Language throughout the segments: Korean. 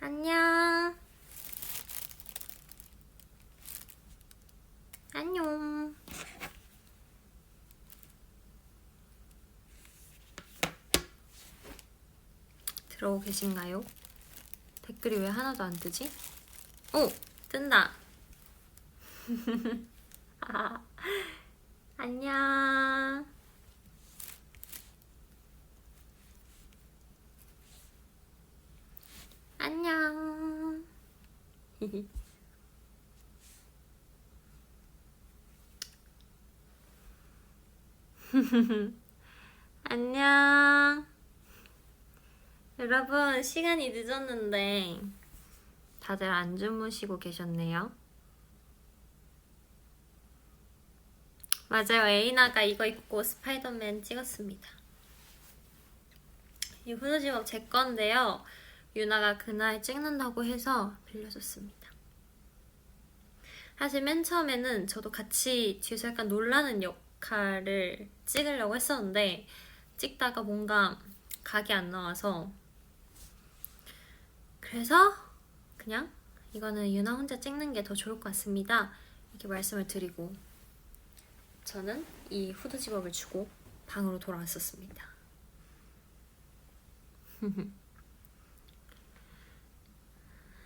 안녕. 안녕. 들어오고 계신가요? 댓글이 왜 하나도 안 뜨지? 오! 뜬다. 아, 안녕. 안녕. 안녕. 여러분, 시간이 늦었는데 다들 안 주무시고 계셨네요. 맞아요. 에이나가 이거 입고 스파이더맨 찍었습니다. 이 후드집업 제 건데요. 유나가 그날 찍는다고 해서 빌려줬습니다. 사실 맨 처음에는 저도 같이 뒤에서 약간 놀라는 역할을 찍으려고 했었는데 찍다가 뭔가 각이 안 나와서 그래서 그냥 이거는 유나 혼자 찍는 게 더 좋을 것 같습니다. 이렇게 말씀을 드리고 저는 이 후드 집업을 주고 방으로 돌아왔었습니다.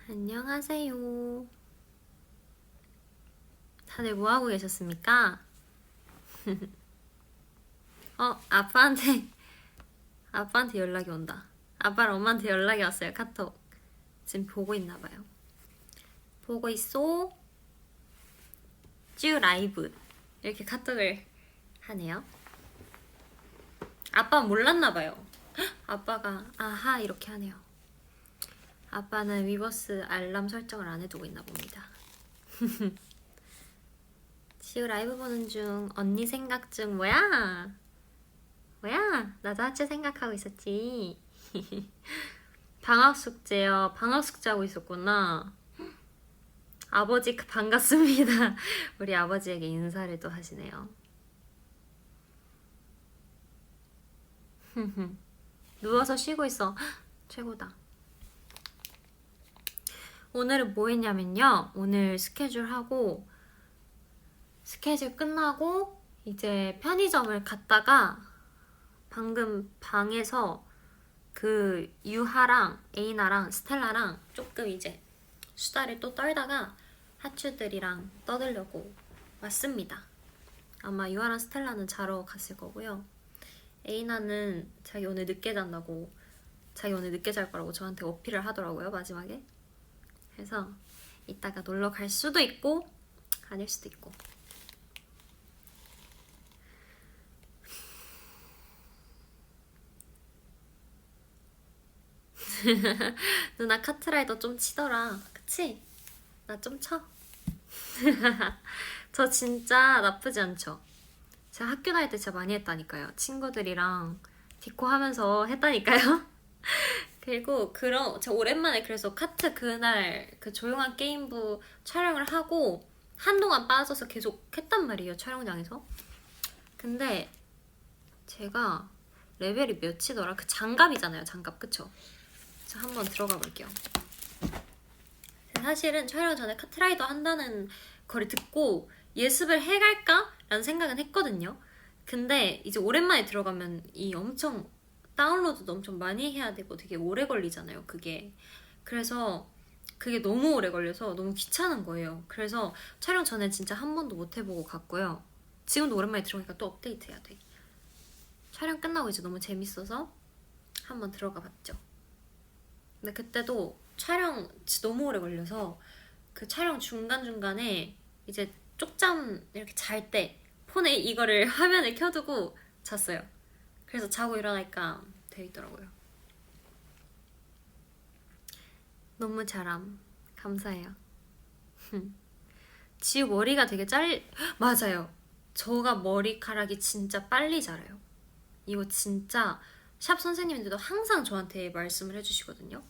안녕하세요. 다들 뭐하고 계셨습니까? 아빠한테 연락이 온다. 아빠랑 엄마한테 연락이 왔어요. 카톡. 지금 보고 있나봐요. 보고 있어. 쭈 라이브. 이렇게 카톡을 하네요. 아빠는 몰랐나봐요. 아빠가 아하 이렇게 하네요. 아빠는 위버스 알람 설정을 안 해두고 있나 봅니다. 지우 라이브 보는 중. 언니 생각 중. 뭐야? 나도 하체 생각하고 있었지. 방학 숙제요. 방학 숙제 하고 있었구나. 아버지 반갑습니다. 우리 아버지에게 인사를 또 하시네요. 누워서 쉬고 있어. 최고다. 오늘은 뭐 했냐면요. 오늘 스케줄 끝나고 이제 편의점을 갔다가 방금 방에서 그 유하랑 에이나랑 스텔라랑 조금 이제 수다를 또 떨다가 하추들이랑 떠들려고 왔습니다. 아마 유하랑 스텔라는 자러 갔을 거고요. 에이나는 자기 오늘 늦게 잔다고, 자기 오늘 늦게 잘 거라고 저한테 어필을 하더라고요, 마지막에. 그래서 이따가 놀러 갈 수도 있고 아닐 수도 있고. 누나 카트라이더 좀 치더라. 그치? 나 좀 쳐. 저 진짜 나쁘지 않죠? 제가 학교 다닐 때 진짜 많이 했다니까요. 친구들이랑 디코 하면서 했다니까요. 그리고 제가 오랜만에 그래서 카트 그날 그 조용한 게임부 촬영을 하고 한동안 빠져서 계속 했단 말이에요, 촬영장에서. 근데 제가 레벨이 몇이더라? 그 장갑이잖아요, 장갑. 그쵸? 자, 한번 들어가 볼게요. 사실은 촬영 전에 카트라이더 한다는 거를 듣고 예습을 해갈까? 라는 생각은 했거든요. 근데 이제 오랜만에 들어가면 이 엄청 다운로드도 엄청 많이 해야 되고 되게 오래 걸리잖아요, 그게. 그래서 그게 너무 오래 걸려서 너무 귀찮은 거예요. 그래서 촬영 전에 진짜 한 번도 못 해보고 갔고요. 지금도 오랜만에 들어가니까 또 업데이트 해야 돼. 촬영 끝나고 이제 너무 재밌어서 한번 들어가 봤죠. 근데 그때도 촬영 진짜 너무 오래 걸려서 그 촬영 중간중간에 이제 쪽잠 이렇게 잘 때 폰에 이거를 화면을 켜두고 잤어요. 그래서 자고 일어나니까 돼 있더라고요. 너무 잘함. 감사해요. 지우 머리가 되게 맞아요. 저가 머리카락이 진짜 빨리 자라요. 이거 진짜 샵 선생님인데도 항상 저한테 말씀을 해주시거든요.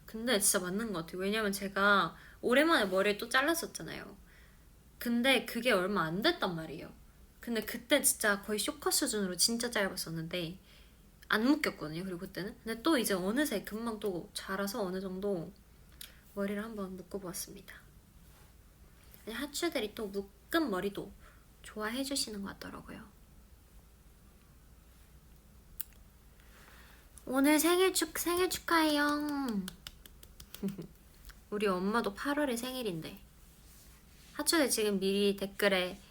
근데 진짜 맞는 것 같아요. 왜냐면 제가 오랜만에 머리를 또 잘랐었잖아요. 근데 그게 얼마 안 됐단 말이에요. 근데 그때 진짜 거의 쇼컷 수준으로 진짜 짧았었는데 안 묶였거든요. 그리고 그때는. 근데 또 이제 어느새 금방 또 자라서 어느 정도 머리를 한번 묶어보았습니다. 하추들이 또 묶은 머리도 좋아해 주시는 것 같더라고요. 오늘 생일 축하해요. 우리 엄마도 8월에 생일인데 하추들 지금 미리 댓글에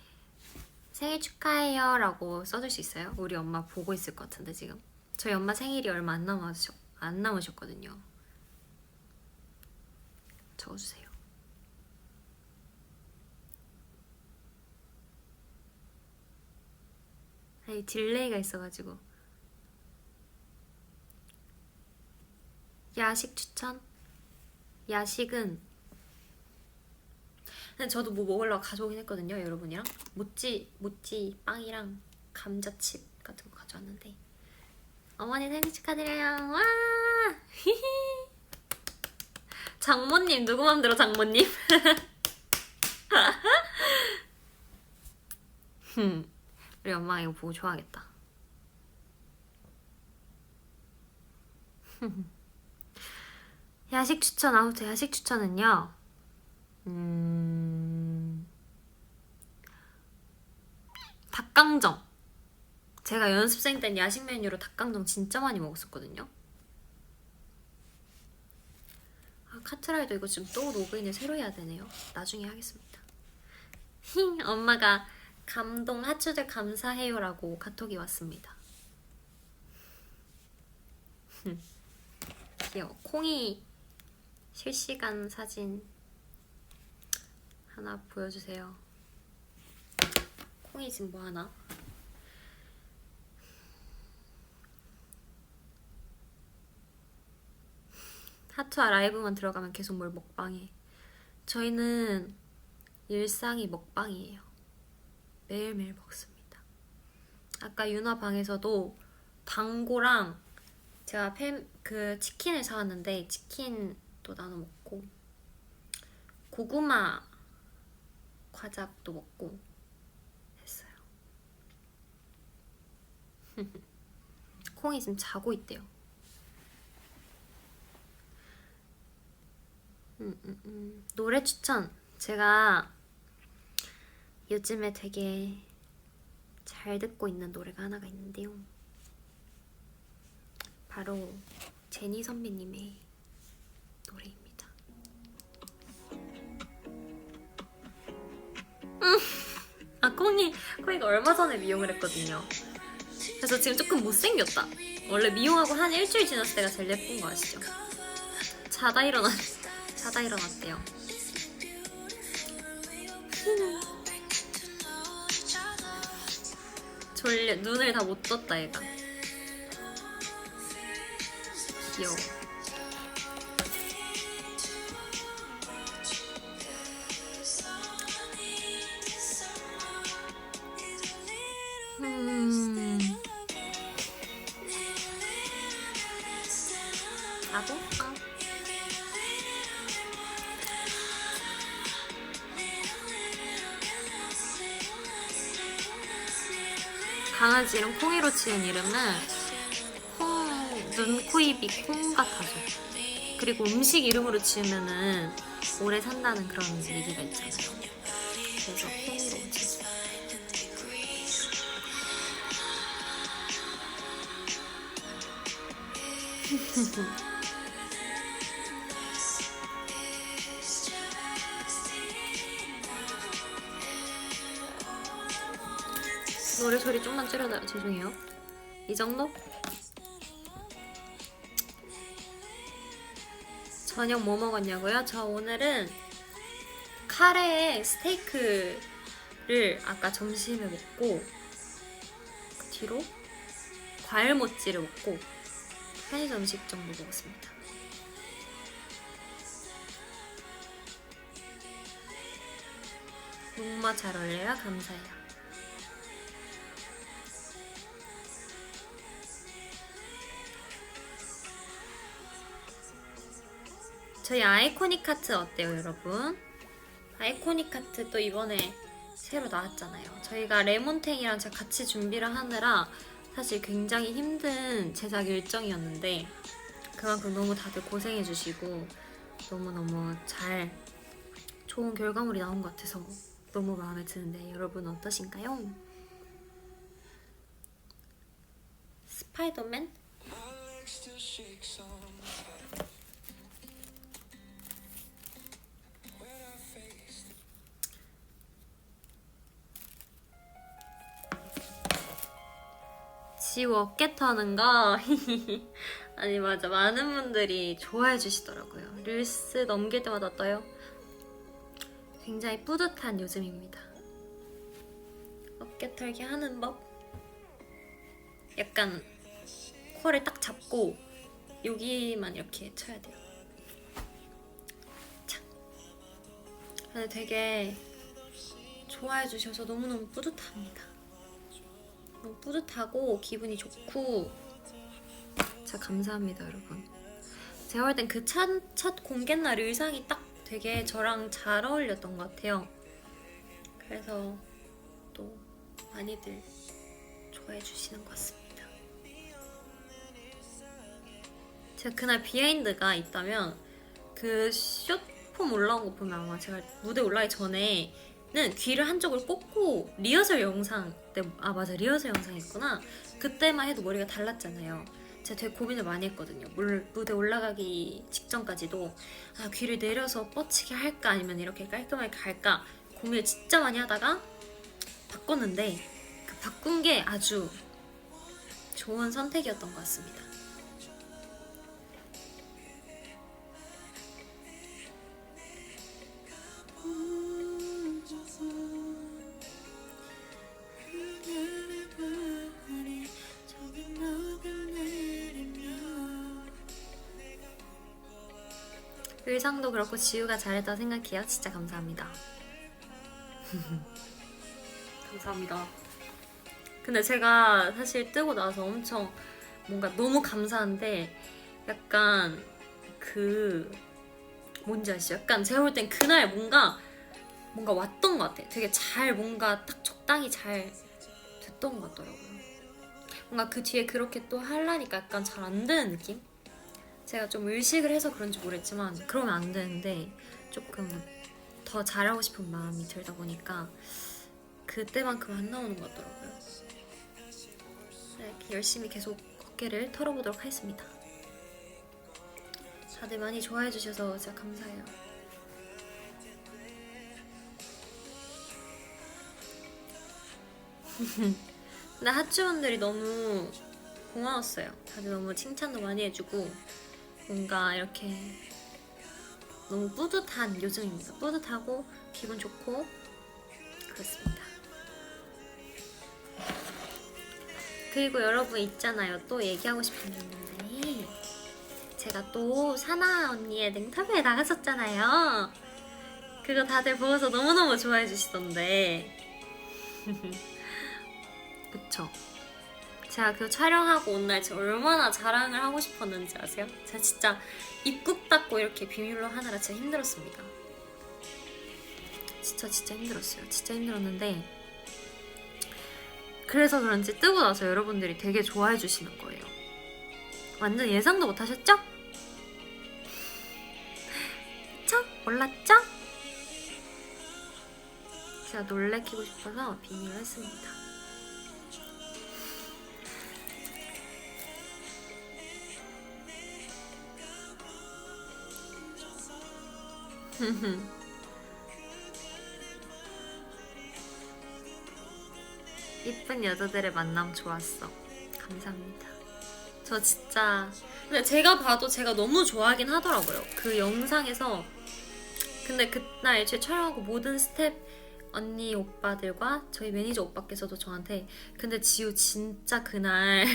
생일 축하해요 라고 써줄 수 있어요? 우리 엄마 보고 있을 것 같은데 지금 저희 엄마 생일이 얼마 안 남으셨거든요. 적어주세요. 아니 딜레이가 있어가지고. 야식 추천? 야식은 근데 저도 뭐 먹으려고 가져오긴 했거든요. 여러분이랑 모찌 빵이랑 감자칩 같은 거 가져왔는데 어머니 생일 축하드려요. 와 장모님 누구 맘대로 장모님? 우리 엄마 이거 보고 좋아하겠다. 야식 추천. 아무튼 야식 추천은요 닭강정. 제가 연습생 땐 야식 메뉴로 닭강정 진짜 많이 먹었었거든요. 카트라이더 이거 지금 또 로그인을 새로 해야 되네요. 나중에 하겠습니다. 엄마가 감동 하추들 감사해요라고 카톡이 왔습니다. 귀여워. 콩이 실시간 사진 하나 보여주세요. 콩이 지금 뭐하나? 하투아 라이브만 들어가면 계속 뭘 먹방해. 저희는 일상이 먹방이에요. 매일매일 먹습니다. 아까 유나 방에서도 당고랑 제가 치킨을 사왔는데 치킨도 나눠 먹고 고구마 과자도 먹고 했어요. 콩이 지금 자고 있대요. 노래 추천. 제가 요즘에 되게 잘 듣고 있는 노래가 하나가 있는데요. 바로 제니 선배님의 노래입니다. 콩이가 얼마 전에 미용을 했거든요. 그래서 지금 조금 못생겼다. 원래 미용하고 한 일주일 지났을 때가 제일 예쁜 거 아시죠? 자다 일어났대요. 졸려. 눈을 다 못 떴다 얘가. 귀여워. 나도? 강아지 이름 콩이로 지은 이름은 눈, 코, 입이 콩 같아서. 그리고 음식 이름으로 지으면은 오래 산다는 그런 얘기가 있잖아요. 그래서 콩이로 지었어요. 노래 소리 좀만 줄여놔요. 죄송해요. 이 정도? 저녁 뭐 먹었냐고요? 저 오늘은 카레에 스테이크를 아까 점심에 먹고 그 뒤로 과일 모찌를 먹고 편의점 음식 정도 먹었습니다. 목마 잘 어울려요? 감사해요. 저희 아이코닉 하트 어때요, 여러분? 아이코닉 하트 또 이번에 새로 나왔잖아요. 저희가 레몬탱이랑 제가 같이 준비를 하느라 사실 굉장히 힘든 제작 일정이었는데 그만큼 너무 다들 고생해주시고 너무너무 잘 좋은 결과물이 나온 것 같아서 너무 마음에 드는데 여러분 어떠신가요? 스파이더맨? 지우 어깨 터는 거 아니 맞아, 많은 분들이 좋아해 주시더라고요. 릴스 넘길 때마다 떠요. 굉장히 뿌듯한 요즘입니다. 어깨 털기 하는 법? 약간 코를 딱 잡고 여기만 이렇게 쳐야 돼요. 자. 근데 되게 좋아해 주셔서 너무너무 뿌듯합니다. 너무 뿌듯하고 기분이 좋고 진짜 감사합니다, 여러분. 제가 볼 땐 그 첫 공개날 의상이 딱 되게 저랑 잘 어울렸던 것 같아요. 그래서 또 많이들 좋아해 주시는 것 같습니다. 제가 그날 비하인드가 있다면 그 숏폼 올라온 거 보면 아마 제가 무대 올라가기 전에는 귀를 한쪽을 꽂고 리허설 영상 때, 아 맞아, 리허설 영상이 있구나. 그때만 해도 머리가 달랐잖아요. 제가 되게 고민을 많이 했거든요. 무대 올라가기 직전까지도 아, 귀를 내려서 뻗치게 할까 아니면 이렇게 깔끔하게 갈까 고민을 진짜 많이 하다가 바꿨는데 그 바꾼 게 아주 좋은 선택이었던 것 같습니다. 의상도 그렇고 지우가 잘했다고 생각해요. 진짜 감사합니다. 감사합니다. 근데 제가 사실 뜨고 나서 엄청 뭔가 너무 감사한데 약간 그 뭔지 아시죠? 약간 제가 볼 땐 그날 뭔가 왔던 것 같아. 되게 잘 뭔가 딱 적당히 잘 됐던 것 같더라고요. 뭔가 그 뒤에 그렇게 또 하려니까 약간 잘 안 되는 느낌? 제가 좀 의식을 해서 그런지 모르겠지만 그러면 안 되는데 조금 더 잘하고 싶은 마음이 들다 보니까 그때만큼 안 나오는 것 같더라고요. 네, 열심히 계속 어깨를 털어보도록 하겠습니다. 다들 많이 좋아해 주셔서 진짜 감사해요. 근데 하츠분들이 너무 고마웠어요. 다들 너무 칭찬도 많이 해주고 뭔가 이렇게 너무 뿌듯한 요즘입니다. 뿌듯하고 기분 좋고 그렇습니다. 그리고 여러분 있잖아요. 또 얘기하고 싶은 게 있는데 제가 또 사나 언니의 냉터뷰에 나갔었잖아요. 그거 다들 보고서 너무너무 좋아해 주시던데 그쵸? 제가 그 촬영하고 온 날 제가 얼마나 자랑을 하고 싶었는지 아세요? 제가 진짜 입국 닫고 이렇게 비밀로 하느라 진짜 힘들었습니다. 진짜 힘들었어요. 진짜 힘들었는데 그래서 그런지 뜨고 나서 여러분들이 되게 좋아해 주시는 거예요. 완전 예상도 못 하셨죠? 그쵸? 몰랐죠? 제가 놀래키고 싶어서 비밀로 했습니다. 이쁜 여자들의 만남 좋았어. 감사합니다. 저 진짜 근데 제가 봐도 제가 너무 좋아하긴 하더라고요. 그 영상에서. 근데 그날 애초에 촬영하고 모든 스텝 언니 오빠들과 저희 매니저 오빠께서도 저한테 근데 지우 진짜 그날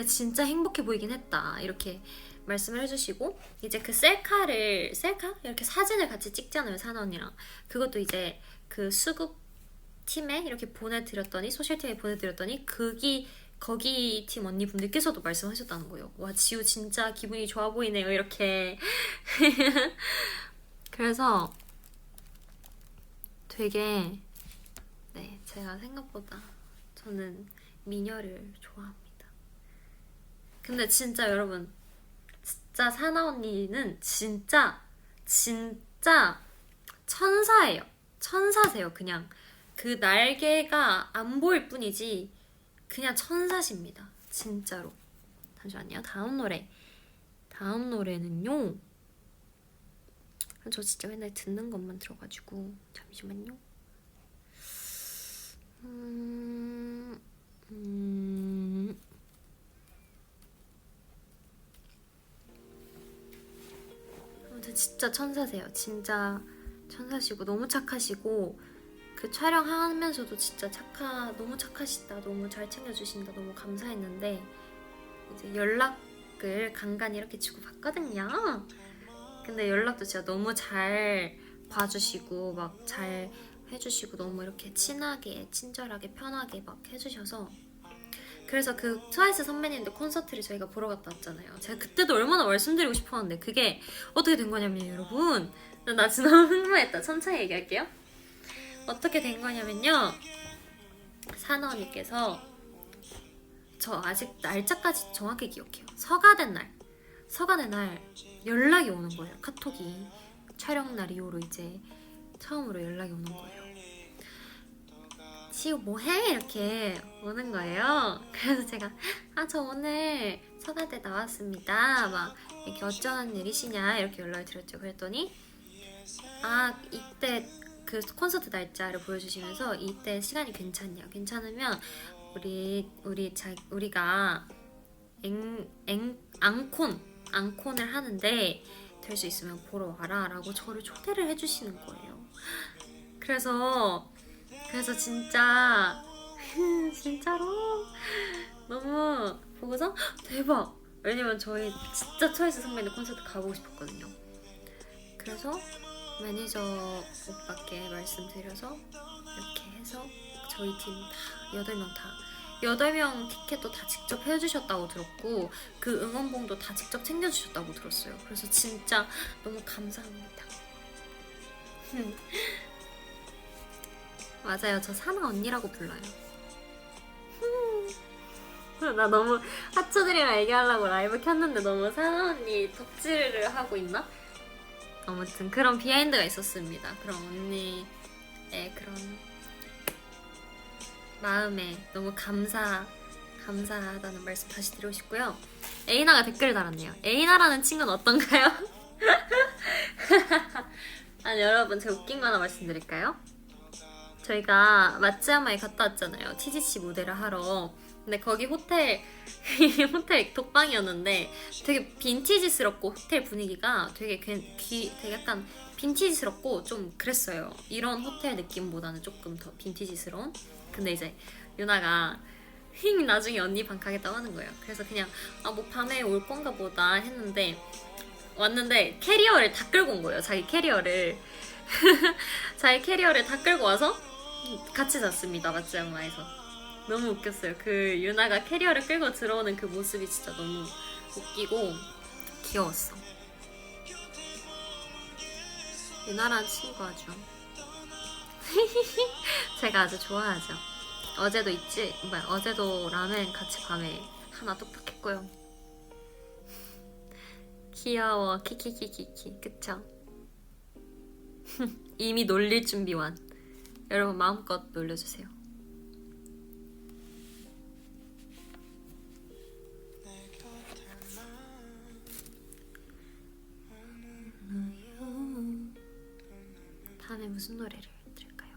진짜 행복해 보이긴 했다 이렇게 말씀을 해주시고 이제 그 셀카 이렇게 사진을 같이 찍잖아요, 사나 언니랑. 그것도 이제 그 수국 팀에 이렇게 보내드렸더니 소셜팀에 보내드렸더니 거기 팀 언니분들께서도 말씀하셨다는 거예요. 와, 지우 진짜 기분이 좋아 보이네요 이렇게. 그래서 되게 네, 제가 생각보다 저는 미녀를 좋아합니다. 근데 진짜 여러분 진짜 사나 언니는 진짜 진짜 천사예요. 천사세요. 그냥 그 날개가 안 보일 뿐이지 그냥 천사십니다. 진짜로. 잠시만요. 다음 노래. 다음 노래는요. 저 진짜 맨날 듣는 것만 들어가지고 잠시만요. 아무튼 진짜 천사세요. 진짜 천사시고 너무 착하시고 그 촬영하면서도 진짜 너무 착하시다, 너무 잘 챙겨주신다, 너무 감사했는데 이제 연락을 간간히 이렇게 주고받거든요. 근데 연락도 진짜 너무 잘 봐주시고 막 잘 해주시고 너무 이렇게 친하게, 친절하게, 편하게 막 해주셔서 그래서 그 트와이스 선배님들 콘서트를 저희가 보러 갔다 왔잖아요. 제가 그때도 얼마나 말씀드리고 싶었는데 그게 어떻게 된 거냐면요, 여러분. 나 진짜 너무 흥분했다. 천천히 얘기할게요. 어떻게 된 거냐면요, 사나 언니께서 저 아직 날짜까지 정확히 기억해요. 서가된 날 연락이 오는 거예요. 카톡이 촬영 날 이후로 이제 처음으로 연락이 오는 거예요. 지우 뭐해? 이렇게 오는 거예요. 그래서 제가 저 오늘 서가대 나왔습니다. 막 이렇게 어쩌는 일이시냐 이렇게 연락을 드렸죠. 그랬더니 이때 그 콘서트 날짜를 보여주시면서 이때 시간이 괜찮냐? 괜찮으면 우리가 앙콘을 하는데 될 수 있으면 보러 와라 라고 저를 초대를 해주시는 거예요. 그래서 진짜 진짜로 너무 보고서 대박! 왜냐면 저희 진짜 트와이스 선배님 콘서트 가보고 싶었거든요. 그래서 매니저 오빠께 말씀드려서 이렇게 해서 저희 팀 다 8명 티켓도 다 직접 해주셨다고 들었고 그 응원봉도 다 직접 챙겨주셨다고 들었어요. 그래서 진짜 너무 감사합니다. 맞아요. 저 사나 언니라고 불러요. 나 너무 하초들이랑 얘기하려고 라이브 켰는데 너무 사나 언니 덕질을 하고 있나? 아무튼 그런 비하인드가 있었습니다. 그런 언니의 그런 마음에 너무 감사하다는 말씀 다시 드리고 싶고요. 에이나가 댓글을 달았네요. 에이나라는 친구는 어떤가요? 아니 여러분, 제가 웃긴 거 하나 말씀드릴까요? 저희가 마츠야마에 갔다 왔잖아요. TGC 무대를 하러. 근데 거기 호텔 독방이었는데 되게 빈티지스럽고 호텔 분위기가 되게 약간 빈티지스럽고 좀 그랬어요. 이런 호텔 느낌보다는 조금 더 빈티지스러운. 근데 이제 유나가 나중에 언니 방 가겠다고 하는 거예요. 그래서 그냥 뭐 밤에 올 건가 보다 했는데 왔는데 캐리어를 다 끌고 온 거예요. 자기 캐리어를 다 끌고 와서 같이 잤습니다. 마츠야마에서. 너무 웃겼어요. 그 유나가 캐리어를 끌고 들어오는 그 모습이 진짜 너무 웃기고 귀여웠어. 유나라는 친구 아주 제가 아주 좋아하죠. 어제도 라멘 같이 밤에 하나 뚝딱 했고요. 귀여워. 키키키키키. 그쵸? 이미 놀릴 준비 완. 여러분 마음껏 놀려주세요. 다음에 무슨 노래를 들을까요?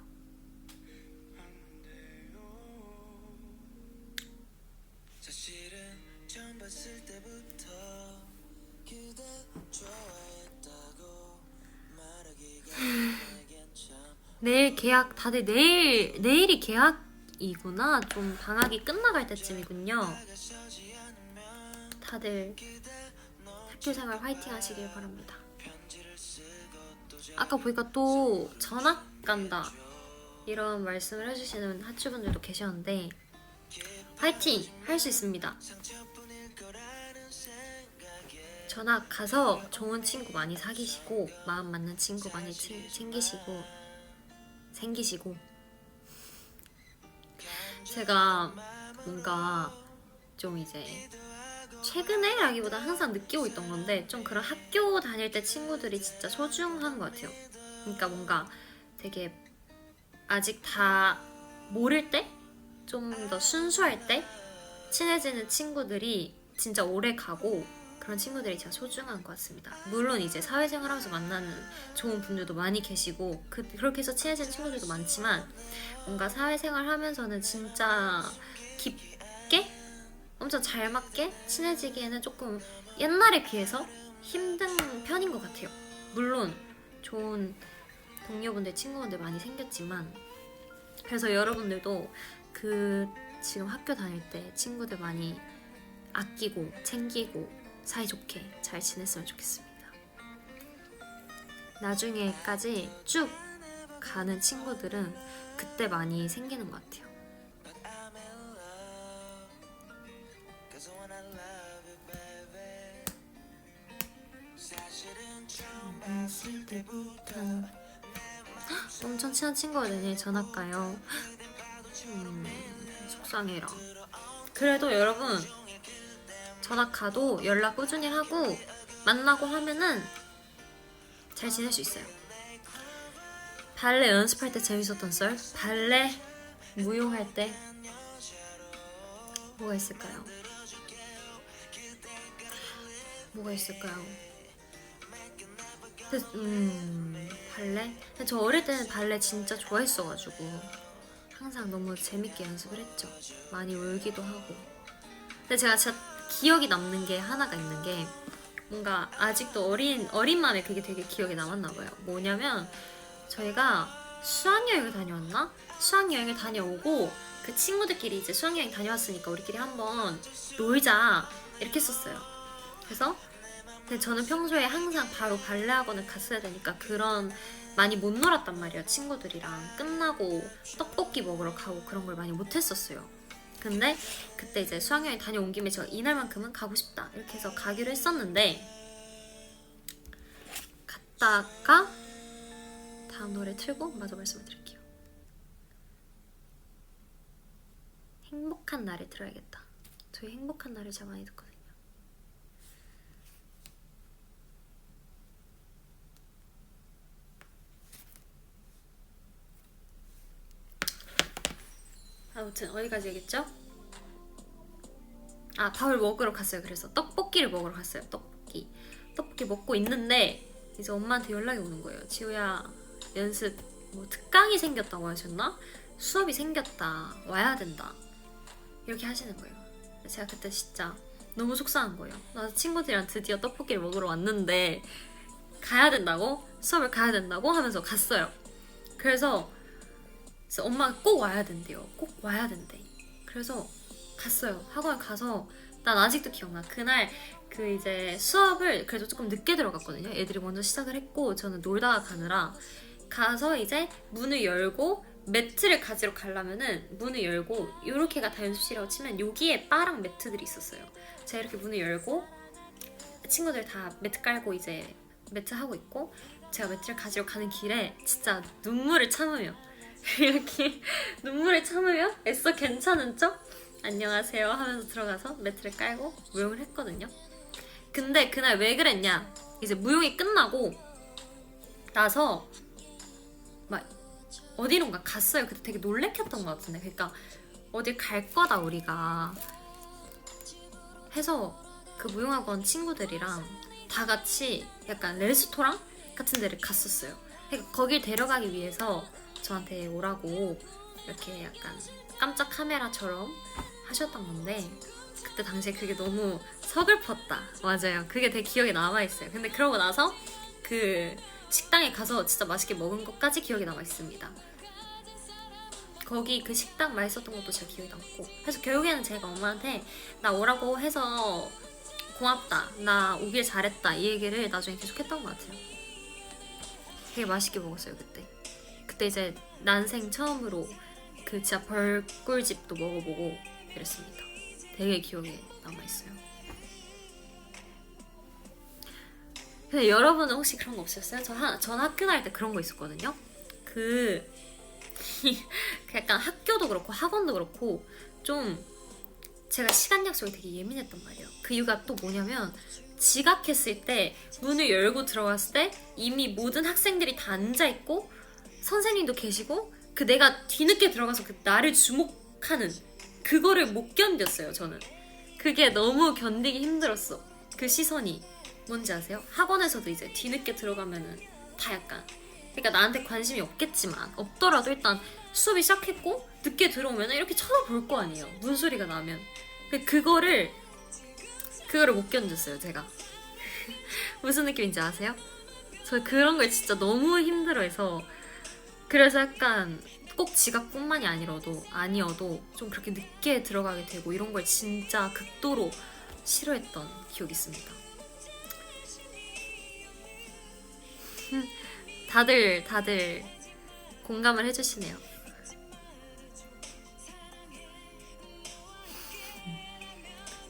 내일 계약, 다들 내일이 계약이구나. 좀 방학이 끝나갈 때쯤이군요. 다들 학교생활 화이팅 하시길 바랍니다. 아까 보니까 또 전학 간다 이런 말씀을 해주시는 하추분들도 계셨는데 화이팅! 할 수 있습니다. 전학 가서 좋은 친구 많이 사귀시고 마음 맞는 친구 많이 생기시고 제가 뭔가 좀 이제 최근에라기보다 항상 느끼고 있던 건데 좀 그런 학교 다닐 때 친구들이 진짜 소중한 것 같아요. 그러니까 뭔가 되게 아직 다 모를 때? 좀 더 순수할 때 친해지는 친구들이 진짜 오래 가고 그런 친구들이 진짜 소중한 것 같습니다. 물론 이제 사회생활하면서 만나는 좋은 분들도 많이 계시고 그렇게 해서 친해지는 친구들도 많지만 뭔가 사회생활 하면서는 진짜 깊게 엄청 잘 맞게 친해지기에는 조금 옛날에 비해서 힘든 편인 것 같아요. 물론 좋은 동료분들, 친구분들 많이 생겼지만 그래서 여러분들도 지금 학교 다닐 때 친구들 많이 아끼고 챙기고 사이좋게 잘 지냈으면 좋겠습니다. 나중에까지 쭉 가는 친구들은 그때 많이 생기는 것 같아요. 엄청 친한 친구가 내년에 전학 가요. 속상해라. 그래도 여러분 전학 가도 연락 꾸준히 하고 만나고 하면은 잘 지낼 수 있어요. 발레 연습할 때 재밌었던 썰? 발레 무용할 때 뭐가 있을까요? 발레? 근데 저 어릴 때는 발레 진짜 좋아했어가지고 항상 너무 재밌게 연습을 했죠. 많이 울기도 하고. 근데 제가 진짜 기억이 남는 게 하나가 있는 게 뭔가 아직도 어린 마음에 그게 되게 기억에 남았나 봐요. 뭐냐면 저희가 수학여행을 다녀왔나? 수학여행을 다녀오고 그 친구들끼리 이제 수학여행 다녀왔으니까 우리끼리 한번 놀자 이렇게 했었어요. 그래서 근데 저는 평소에 항상 바로 발레 학원을 갔어야 되니까 그런 많이 못 놀았단 말이에요. 친구들이랑 끝나고 떡볶이 먹으러 가고 그런 걸 많이 못 했었어요. 근데 그때 이제 수학여행 다녀온 김에 제가 이날만큼은 가고 싶다 이렇게 해서 가기로 했었는데 갔다가 다음 노래 틀고 마저 말씀을 드릴게요. 행복한 날에 들어야겠다. 저희 행복한 날을 제가 많이 듣거든요. 아무튼 어디까지 얘기했죠? 밥을 먹으러 갔어요. 그래서 떡볶이를 먹으러 갔어요. 떡볶이 먹고 있는데 이제 엄마한테 연락이 오는 거예요. 지우야 연습 특강이 생겼다고 하셨나? 수업이 생겼다. 와야 된다. 이렇게 하시는 거예요. 제가 그때 진짜 너무 속상한 거예요. 나 친구들이랑 드디어 떡볶이를 먹으러 왔는데 가야 된다고? 수업을 가야 된다고? 하면서 갔어요. 그래서 엄마가 꼭 와야 된대요. 꼭 와야 된대. 그래서 갔어요. 학원 가서 난 아직도 기억나. 그날 이제 수업을 그래도 조금 늦게 들어갔거든요. 애들이 먼저 시작을 했고 저는 놀다가 가느라 가서 이제 문을 열고 매트를 가지러 가려면은 문을 열고 요렇게가 다 연습실이라고 치면 여기에 바랑 매트들이 있었어요. 제가 이렇게 문을 열고 친구들 다 매트 깔고 이제 매트 하고 있고 제가 매트를 가지러 가는 길에 진짜 눈물을 참으며 이렇게 눈물을 참으며 애써 괜찮은 척 안녕하세요 하면서 들어가서 매트를 깔고 무용을 했거든요. 근데 그날 왜 그랬냐, 이제 무용이 끝나고 나서 막 어디론가 갔어요. 그때 되게 놀래켰던 것 같은데, 그러니까 어딜 갈 거다 우리가 해서 그 무용학원 친구들이랑 다 같이 약간 레스토랑 같은 데를 갔었어요. 그러니까 거길 데려가기 위해서 저한테 오라고 이렇게 약간 깜짝 카메라처럼 하셨던 건데 그때 당시에 그게 너무 서글펐다. 맞아요. 그게 되게 기억에 남아있어요. 근데 그러고 나서 그 식당에 가서 진짜 맛있게 먹은 것까지 기억에 남아있습니다. 거기 그 식당 맛있었던 것도 제가 기억에 남고, 그래서 결국에는 제가 엄마한테 나 오라고 해서 고맙다, 나 오길 잘했다 이 얘기를 나중에 계속 했던 것 같아요. 되게 맛있게 먹었어요 그때 이제 난생 처음으로 그 진짜 벌꿀집도 먹어보고 그랬습니다. 되게 기억에 남아있어요. 근데 여러분은 혹시 그런 거 없으셨어요? 전 학교 다닐 때 그런 거 있었거든요. 약간 학교도 그렇고 학원도 그렇고 좀 제가 시간 약속에 되게 예민했단 말이에요. 그 이유가 또 뭐냐면 지각했을 때 문을 열고 들어갔을 때 이미 모든 학생들이 다 앉아있고 선생님도 계시고 그 내가 뒤늦게 들어가서 그 나를 주목하는 그거를 못 견뎠어요. 저는 그게 너무 견디기 힘들었어. 그 시선이 뭔지 아세요? 학원에서도 이제 뒤늦게 들어가면은 다 약간 그러니까 나한테 관심이 없겠지만 없더라도 일단 수업이 시작했고 늦게 들어오면 이렇게 쳐다볼 거 아니에요. 문소리가 나면 그거를 못 견뎠어요. 제가 무슨 느낌인지 아세요? 저 그런 걸 진짜 너무 힘들어해서 그래서 약간 꼭 지각뿐만이 아니어도 좀 그렇게 늦게 들어가게 되고 이런 걸 진짜 극도로 싫어했던 기억이 있습니다. 다들 공감을 해주시네요.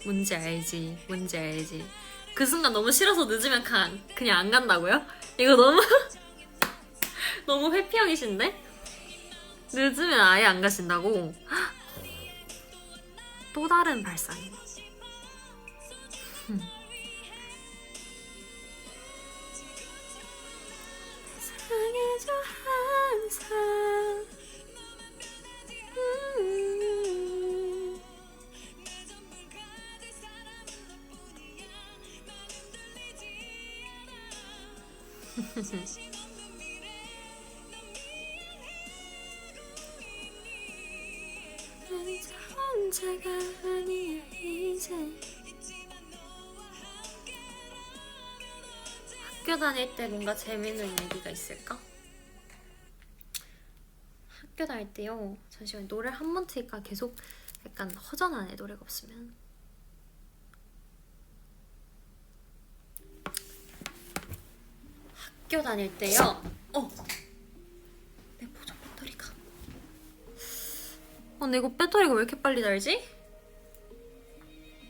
뭔지 알지. 그 순간 너무 싫어서 늦으면 그냥 안 간다고요? 이거 너무 너무 회피형이신데? 늦으면 아예 안 가신다고? 또 다른 발상이네. 사랑해줘 항상. 혼자가 아니야 이제. 학교 다닐 때 뭔가 재밌는 얘기가 있을까? 학교 다닐 때요. 잠시만 노래 한 번 틀까? 계속 약간 허전하네 노래가 없으면. 학교 다닐 때요. 내 보조 배터리가. 근데 이거 배터리가 왜 이렇게 빨리 닳지?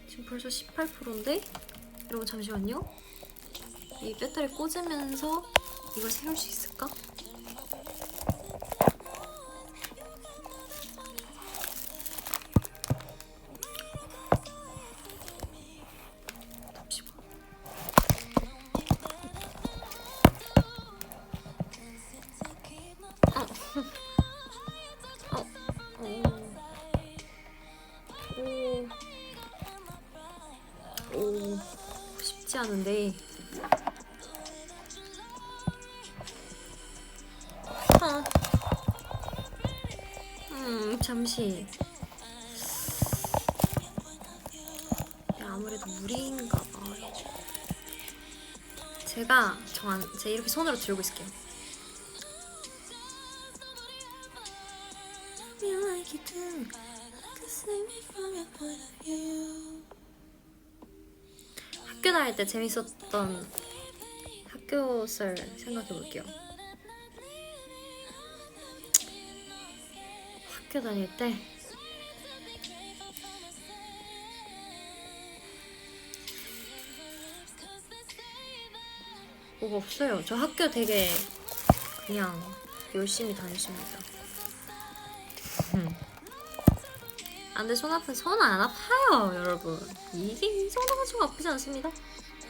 지금 벌써 18%인데? 여러분 잠시만요. 이 배터리 꽂으면서 이걸 세울 수 있을까? 쉽지 않은데. 잠시. 아무래도 무리인가 봐. 제가 이렇게 손으로 들고 있을게요. 학교 다닐 때 재밌었던 학교썰 생각해볼게요. 학교 다닐 때 뭐가 없어요. 저 학교 되게 그냥 열심히 다녔습니다. 근데 손 안 아파요, 여러분. 이게 이 정도 가지고 아프지 않습니다.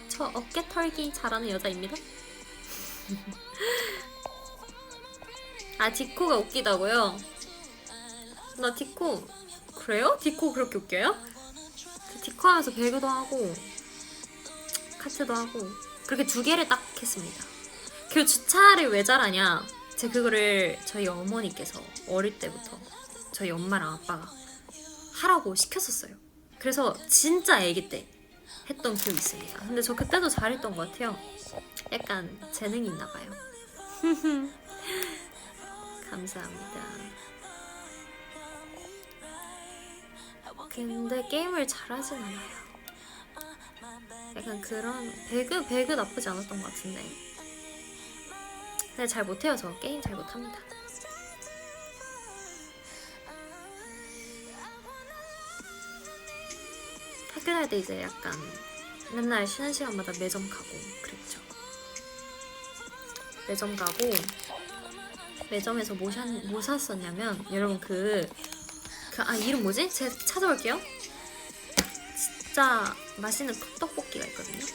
저 어깨 털기 잘하는 여자입니다. 디코가 웃기다고요? 나 디코 그래요? 디코 그렇게 웃겨요? 디코 하면서 배그도 하고 카트도 하고 그렇게 2개를 딱 했습니다. 그리고 주차를 왜 잘하냐? 제가 그거를 저희 어머니께서 어릴 때부터 저희 엄마랑 아빠가 하라고 시켰었어요. 그래서 진짜 아기 때 했던 기억이 있습니다. 근데 저 그때도 잘했던 것 같아요. 약간 재능이 있나 봐요. 감사합니다. 근데 게임을 잘하진 않아요. 약간 그런 배그 나쁘지 않았던 것 같은데. 근데 잘 못해요. 저 게임 잘 못합니다. 학교 다닐 때 이제 약간 맨날 쉬는 시간마다 매점 가고 그랬죠. 매점 가고 매점에서 뭐 샀었냐면 여러분 이름 뭐지? 제가 찾아볼게요. 진짜 맛있는 떡볶이가 있거든요.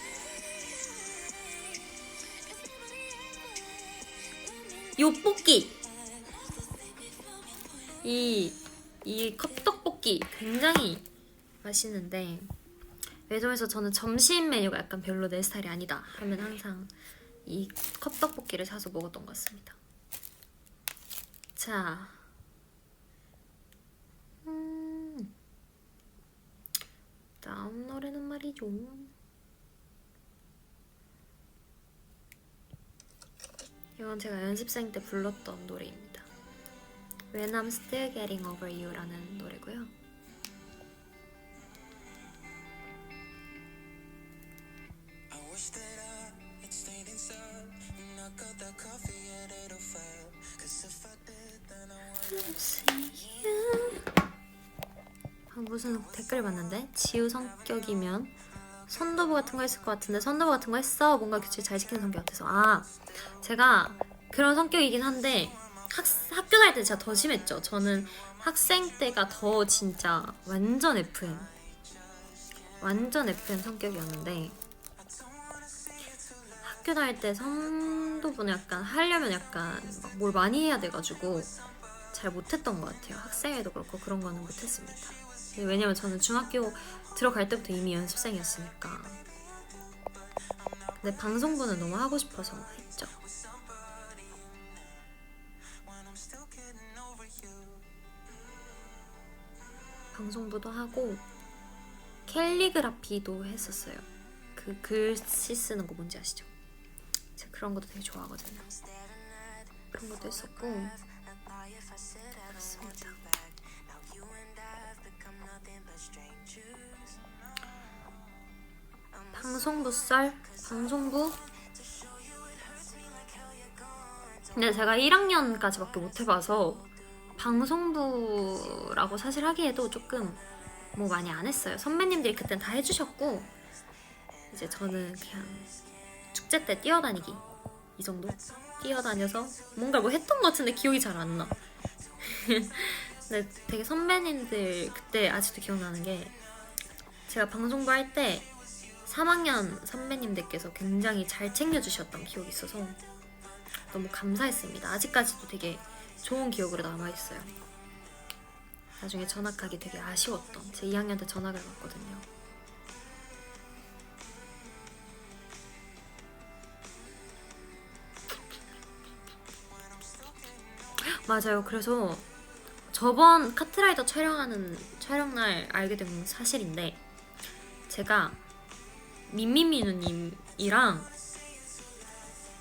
요볶이! 이 컵떡볶이 굉장히 맛있는데 매점에서 저는 점심 메뉴가 약간 별로 내 스타일이 아니다 하면 항상 이 컵떡볶이를 사서 먹었던 것 같습니다. 자, 다음 노래는 말이죠. 이건 제가 연습생 때 불렀던 노래입니다. When I'm Still Getting Over You라는 노래고요. 무슨 댓글 봤는데 지우 성격이면 선도부 같은 거 했을 것 같은데 선도부 같은 거 했어? 뭔가 규칙 잘 지키는 성격 같아서. 아, 제가 그런 성격이긴 한데 학교 다닐 때 진짜 더 심했죠. 저는 학생 때가 더 진짜 완전 FM 성격이었는데 학교 다닐 때 선도부는 약간 하려면 약간 뭘 많이 해야 돼가지고 잘 못했던 것 같아요. 학생회도 그렇고 그런 거는 못했습니다. 왜냐면 저는 중학교 들어갈 때부터 이미 연습생이었으니까. 근데 방송부는 너무 하고 싶어서 했죠. 방송부도 하고 캘리그라피도 했었어요. 그 글씨 쓰는 거 뭔지 아시죠? 제가 그런 것도 되게 좋아하거든요. 그런 것도 했었고 그렇습니다. 방송부 썰? 방송부? 근데 제가 1학년까지밖에 못 해봐서 방송부라고 사실 하기에도 조금 뭐 많이 안 했어요. 선배님들이 그땐 다 해주셨고 이제 저는 그냥 축제 때 뛰어다니기 이 정도? 뛰어다녀서 뭔가 뭐 했던 것 같은데 기억이 잘 안 나. 근데 되게 선배님들 그때 아직도 기억나는 게 제가 방송부 할 때 3학년 선배님들께서 굉장히 잘 챙겨주셨던 기억이 있어서 너무 감사했습니다. 아직까지도 되게 좋은 기억으로 남아있어요. 나중에 전학하기 되게 아쉬웠던 제 2학년 때 전학을 갔거든요. 맞아요. 그래서 저번 카트라이더 촬영날 알게 된 사실인데 제가 민미민우님이랑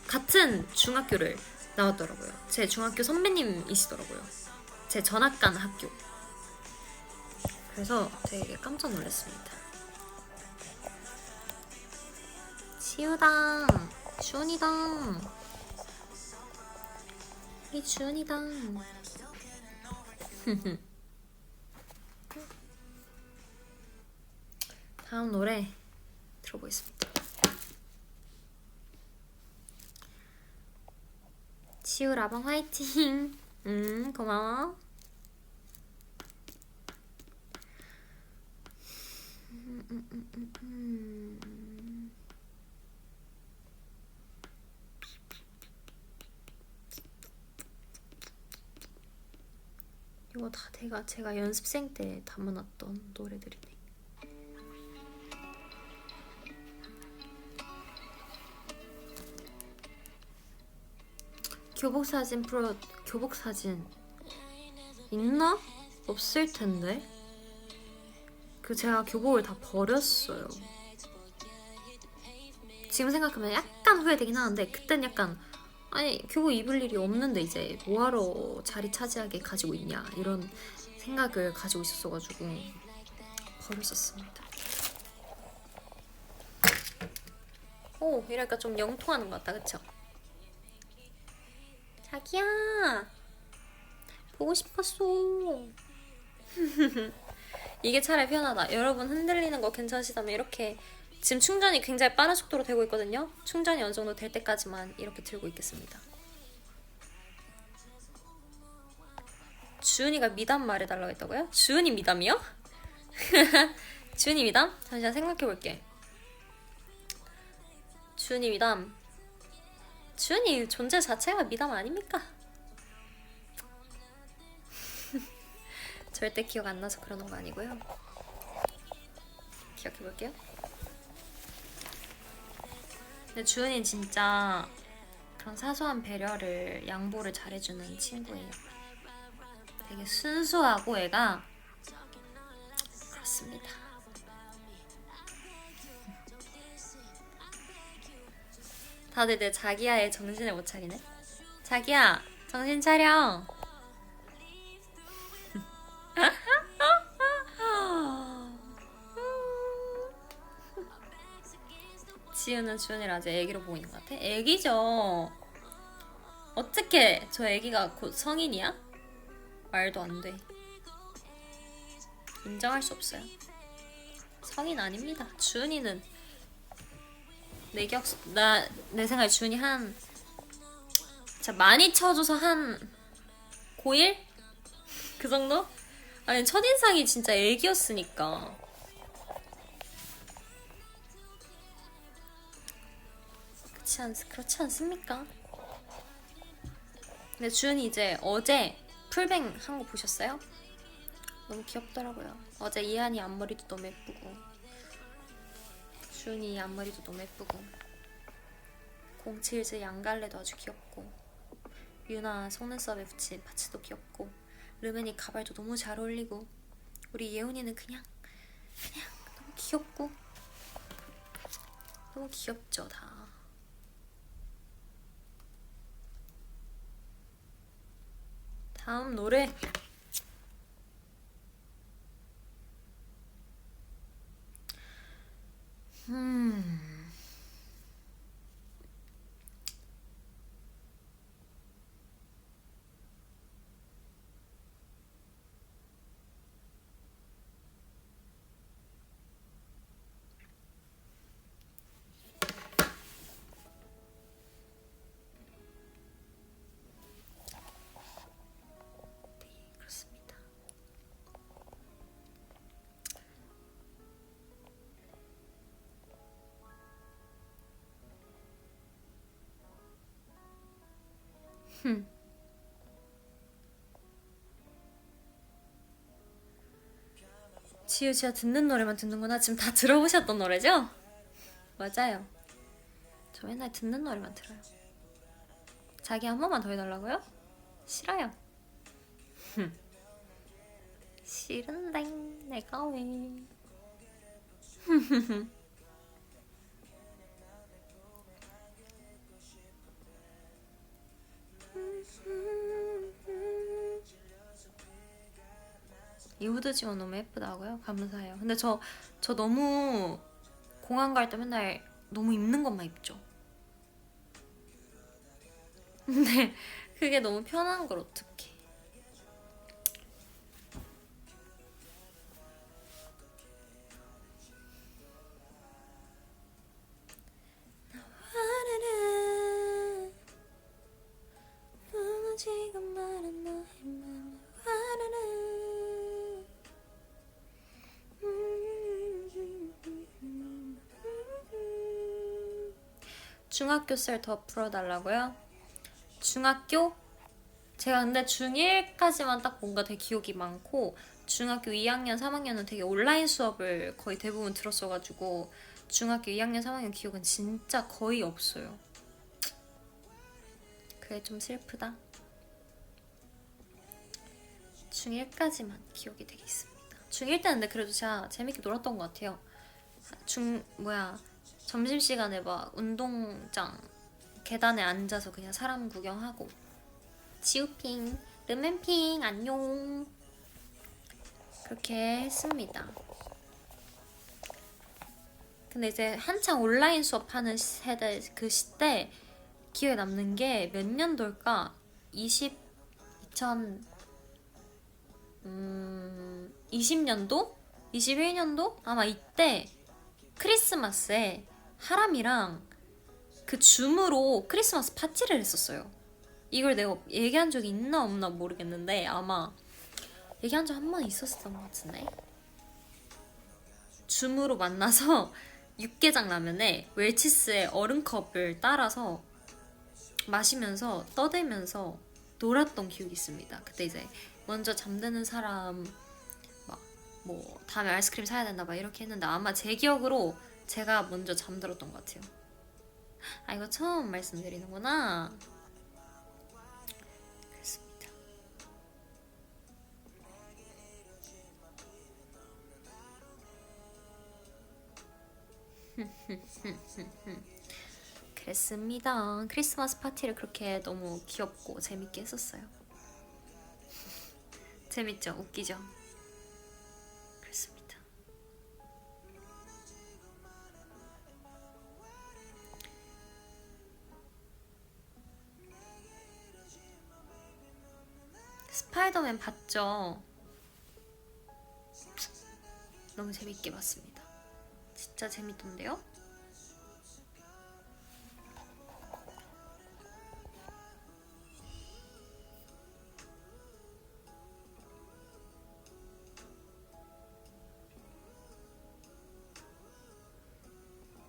같은 중학교를 나왔더라고요. 제 중학교 선배님이시더라고요. 제 전학 간 학교. 그래서 되게 깜짝 놀랐습니다. 지우당, 주은이당, 이 주은이당. 다음 노래 들어보겠습니다. 지우 라방 화이팅. 고마워. 이거 다 제가 연습생 때 담아놨던 노래들이네. 교복사진 교복사진 있나? 없을 텐데. 제가 교복을 다 버렸어요. 지금 생각하면 약간 후회되긴 하는데 그땐 약간 아니 교복 입을 일이 없는데 이제 뭐하러 자리 차지하게 가지고 있냐 이런 생각을 가지고 있었어가지고 버렸었습니다. 오, 이러니까 좀 영통하는 것 같다, 그쵸? 자기야, 보고 싶었어. 이게 차라리 편하다. 여러분 흔들리는 거 괜찮으시다면 이렇게 지금 충전이 굉장히 빠른 속도로 되고 있거든요. 충전이 어느 정도 될 때까지만 이렇게 들고 있겠습니다. 주은이가 미담 말해달라고 했다고요? 주은이 미담이요? 주은이 미담? 잠시만 생각해볼게. 주은이 미담. 주은이 존재 자체가 미담 아닙니까? 절대 기억 안 나서 그러는 거 아니고요. 기억해볼게요. 근데 주은이 진짜 그런 사소한 배려를, 양보를 잘해주는 친구예요. 되게 순수하고 애가 그렇습니다. 다들 내 자기야의 정신을 못 차리네. 자기야, 정신 차려. 지우는 주은이를 아직 애기로 보고 있는 것 같아? 애기죠. 어떻게 저 애기가 곧 성인이야? 말도 안 돼. 인정할 수 없어요. 성인 아닙니다. 주은이는 내 생각에 주은이 한 진짜 많이 쳐줘서 한 고1? 그 정도? 아니 첫인상이 진짜 애기였으니까. 그렇지 않습니까? 근데 주은이 이제 어제 풀뱅 한 거 보셨어요? 너무 귀엽더라고요. 어제 이한이 앞머리도 너무 예쁘고 주은이 앞머리도 너무 예쁘고 07즈 양갈래도 아주 귀엽고 유나 속눈썹에 붙인 파츠도 귀엽고 르멘이 가발도 너무 잘 어울리고 우리 예훈이는 그냥 너무 귀엽고 너무 귀엽죠 다. 다음 노래 그렇습니다. 지우 씨가 듣는 노래만 듣는구나. 지금 다 들어보셨던 노래죠? 맞아요. 저 맨날 듣는 노래만 들어요. 자기 한 번만 더 해달라고요? 싫어요. 싫은데 내가 왜 이 후드 지원 너무 예쁘다고요? 감사해요. 근데 저 너무 공항 갈 때 맨날 너무 입는 것만 입죠. 근데 그게 너무 편한 걸 어떡해. 지금 말한 너의 맘을 중학교 썰 더 풀어달라고요? 중학교? 제가 근데 중1까지만 딱 뭔가 되게 기억이 많고 중학교 2학년, 3학년은 되게 온라인 수업을 거의 대부분 들었어가지고 중학교 2학년, 3학년 기억은 진짜 거의 없어요. 그게 좀 슬프다. 중1까지만 기억이 되게 있습니다. 중1 때는 근데 그래도 제가 재밌게 놀았던 것 같아요. 점심시간에 막 운동장 계단에 앉아서 그냥 사람 구경하고 지우핑, 르멘핑 안녕 그렇게 했습니다. 근데 이제 한창 온라인 수업하는 세대 그 시대 기억에 남는 게 몇 년도일까? 20년도? 21년도? 아마 이때 크리스마스에 하람이랑 그 줌으로 크리스마스 파티를 했었어요. 이걸 내가 얘기한 적이 있나 없나 모르겠는데 아마 얘기한 적 한 번 있었던 것 같은데 줌으로 만나서 육개장 라면에 웰치스의 얼음컵을 따라서 마시면서 떠들면서 놀았던 기억이 있습니다. 그때 이제 먼저 잠드는 사람 막 뭐 다음에 아이스크림 사야 된다 막 이렇게 했는데 아마 제 기억으로 제가 먼저 잠들었던 것 같아요. 아 이거 처음 말씀드리는구나. 그렇습니다. 그랬습니다. 크리스마스 파티를 그렇게 너무 귀엽고 재밌게 했었어요. 재밌죠? 웃기죠? 그렇습니다. 스파이더맨 봤죠? 너무 재밌게 봤습니다. 진짜 재밌던데요?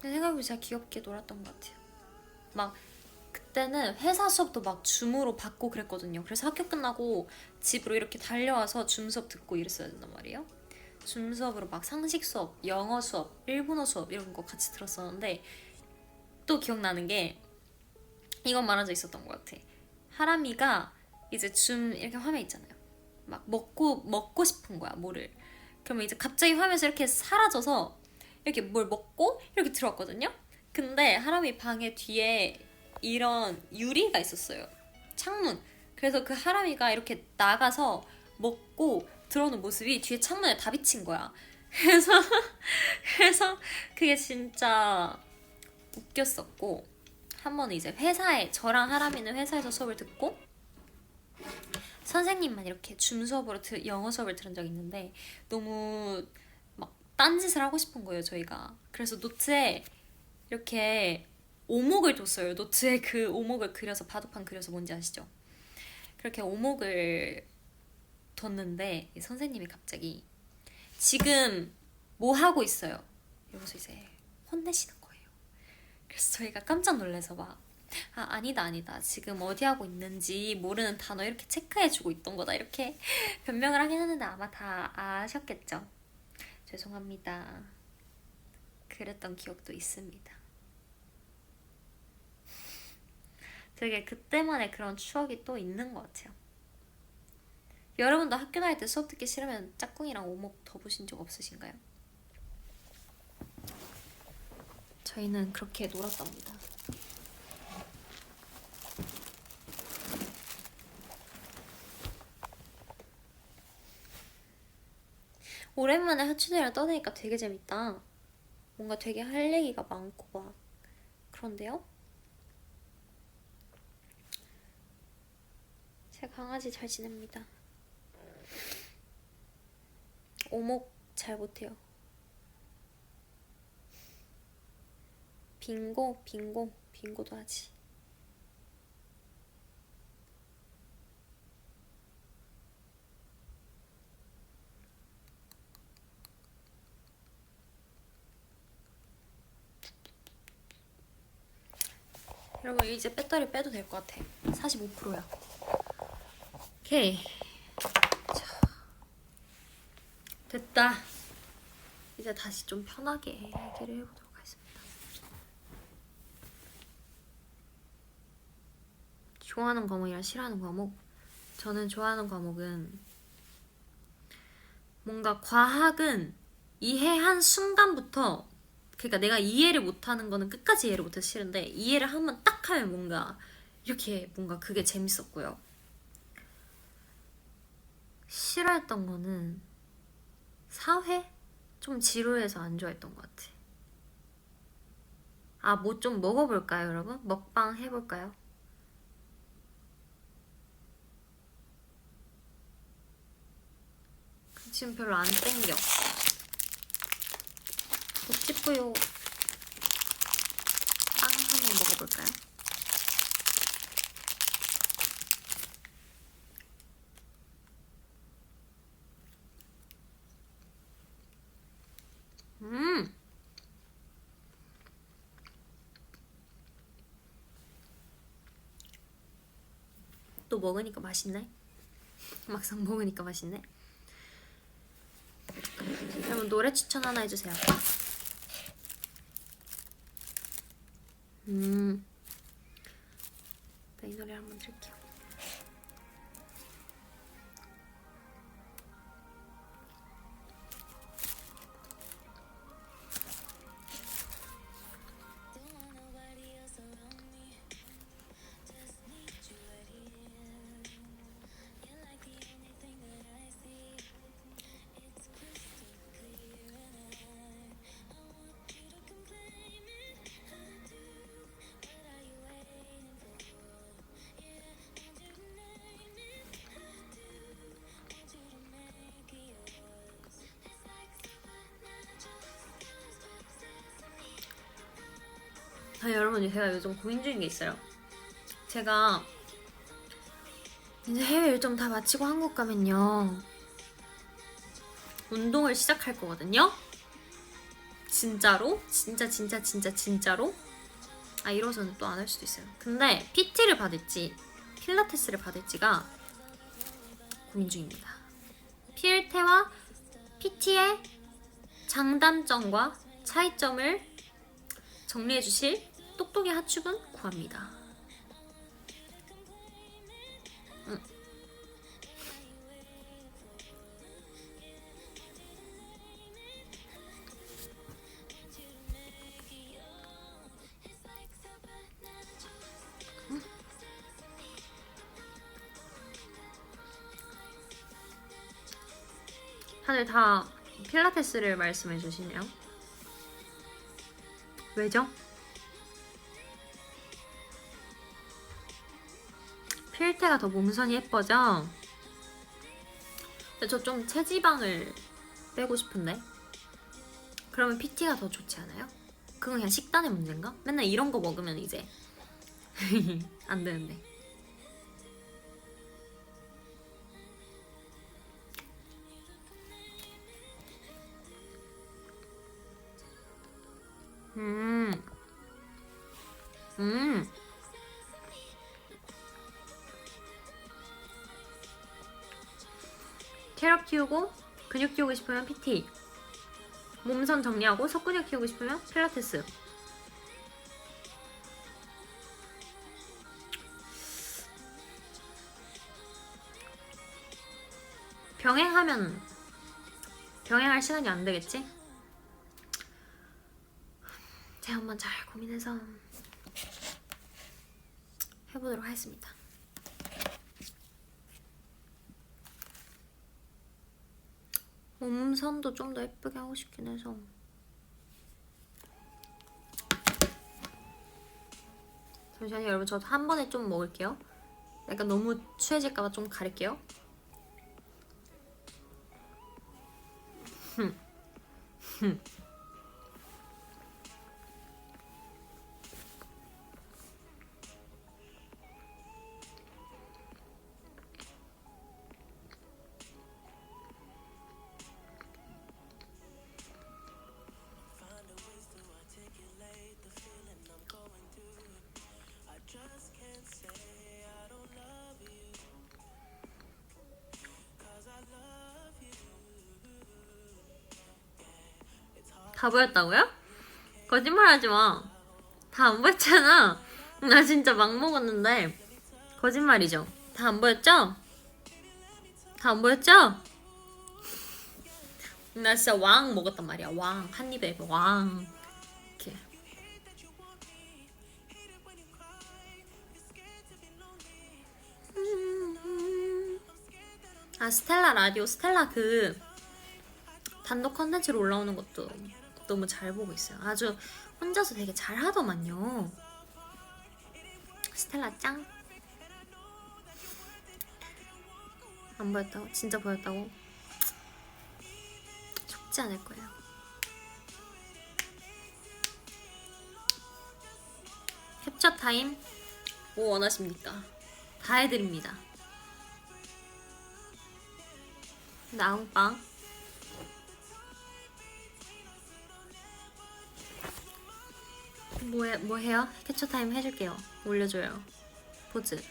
생각해보면 진짜 귀엽게 놀았던 것 같아요. 막 그때는 회사 수업도 막 줌으로 받고 그랬거든요. 그래서 학교 끝나고 집으로 이렇게 달려와서 줌 수업 듣고 이랬어야 된단 말이에요. 줌 수업으로 막 상식 수업, 영어 수업, 일본어 수업 이런 거 같이 들었었는데 또 기억나는 게 이건 말한 적 있었던 것 같아. 하람이가 이제 줌 이렇게 화면 있잖아요. 막 먹고 싶은 거야, 뭐를. 그러면 이제 갑자기 화면에서 이렇게 사라져서 이렇게 뭘 먹고 이렇게 들어왔거든요. 근데 하람이 방에 뒤에 이런 유리가 있었어요. 창문. 그래서 그 하람이가 이렇게 나가서 먹고 들어오는 모습이 뒤에 창문에 다 비친 거야. 그래서 그게 진짜 웃겼었고 한 번은 이제 회사에 저랑 하람이는 회사에서 수업을 듣고 선생님만 이렇게 줌 수업으로 영어 수업을 들은 적이 있는데 너무 막 딴짓을 하고 싶은 거예요 저희가. 그래서 노트에 이렇게 오목을 뒀어요. 노트에 그 오목을 그려서 바둑판 그려서 뭔지 아시죠? 그렇게 오목을 뒀는데 선생님이 갑자기 지금 뭐 하고 있어요? 이러면서 이제 혼내시는 거예요. 그래서 저희가 깜짝 놀라서 막 아니다 지금 어디 하고 있는지 모르는 단어 이렇게 체크해주고 있던 거다 이렇게 변명을 하긴 했는데 아마 다 아셨겠죠? 죄송합니다. 그랬던 기억도 있습니다. 되게 그때만의 그런 추억이 또 있는 것 같아요. 여러분도 학교 다닐 때 수업 듣기 싫으면 짝꿍이랑 오목 더 보신 적 없으신가요? 저희는 그렇게 놀았답니다. 오랜만에 하춘이랑 떠드니까 되게 재밌다. 뭔가 되게 할 얘기가 많고 막 그런데요? 제 강아지 잘 지냅니다. 오목 잘 못해요. 빙고도 하지. 여러분 이제 배터리 빼도 될 것 같아. 45%야. 오케이. 자, 됐다. 이제 다시 좀 편하게 얘기를 해보도록 하겠습니다. 좋아하는 과목이랑 싫어하는 과목? 저는 좋아하는 과목은 뭔가 과학은 이해한 순간부터 그러니까 내가 이해를 못하는 거는 끝까지 이해를 못해서 싫은데 이해를 한번 딱 하면 뭔가 이렇게 뭔가 그게 재밌었고요. 싫어했던 거는 사회? 좀 지루해서 안 좋아했던 것 같아. 뭐 좀 먹어볼까요, 여러분? 먹방 해볼까요? 지금 별로 안 땡겨. 못 씹고요. 빵 한번 먹어볼까요? 또 먹으니까 맛있네. 막상 먹으니까 맛있네. 여러분 노래 추천 하나 해주세요. 네, 이 노래 한번 들을게요. 여러분 제가 요즘 고민 중인 게 있어요. 제가 이제 해외 일정 다 마치고 한국 가면요 운동을 시작할 거거든요. 진짜로? 진짜로? 이러서는 또 안 할 수도 있어요. 근데 PT를 받을지 필라테스를 받을지가 고민 중입니다. 필테와 PT의 장단점과 차이점을 정리해 주실 똑똑이 하축은 구합니다. 다들 다 필라테스를 말씀해 주시네요. 왜죠? 필테가 더 몸선이 예뻐져. 근데 저 좀 체지방을 빼고 싶은데 그러면 PT가 더 좋지 않아요? 그건 그냥 식단의 문제인가? 맨날 이런 거 먹으면 이제 안 되는데. 체력 키우고 근육 키우고 싶으면 PT, 몸선 정리하고 속근육 키우고 싶으면 필라테스. 병행할 시간이 안 되겠지? 제가 한번 잘 고민해서 해보도록 하겠습니다. 몸선도 좀 더 예쁘게 하고 싶긴 해서. 잠시만요 여러분, 저 한 번에 좀 먹을게요. 약간 너무 취해질까봐 좀 가릴게요. 다 보였다고요? 거짓말하지 마. 다 안 보였잖아. 나 진짜 막 먹었는데 거짓말이죠. 다 안 보였죠? 다 안 보였죠? 나 진짜 왕 먹었단 말이야. 왕 한 입에 왕. 이렇게. 스텔라 라디오, 스텔라 그 단독 컨텐츠로 올라오는 것도 너무 잘 보고 있어요. 아주 혼자서 되게 잘 하더만요. 스텔라 짱. 안 보였다고? 진짜 보였다고? 속지 않을 거예요. 캡처 타임 뭐 원하십니까? 다 해드립니다. 나홍빵 뭐 해요? 캡처 타임 해줄게요. 올려줘요. 포즈.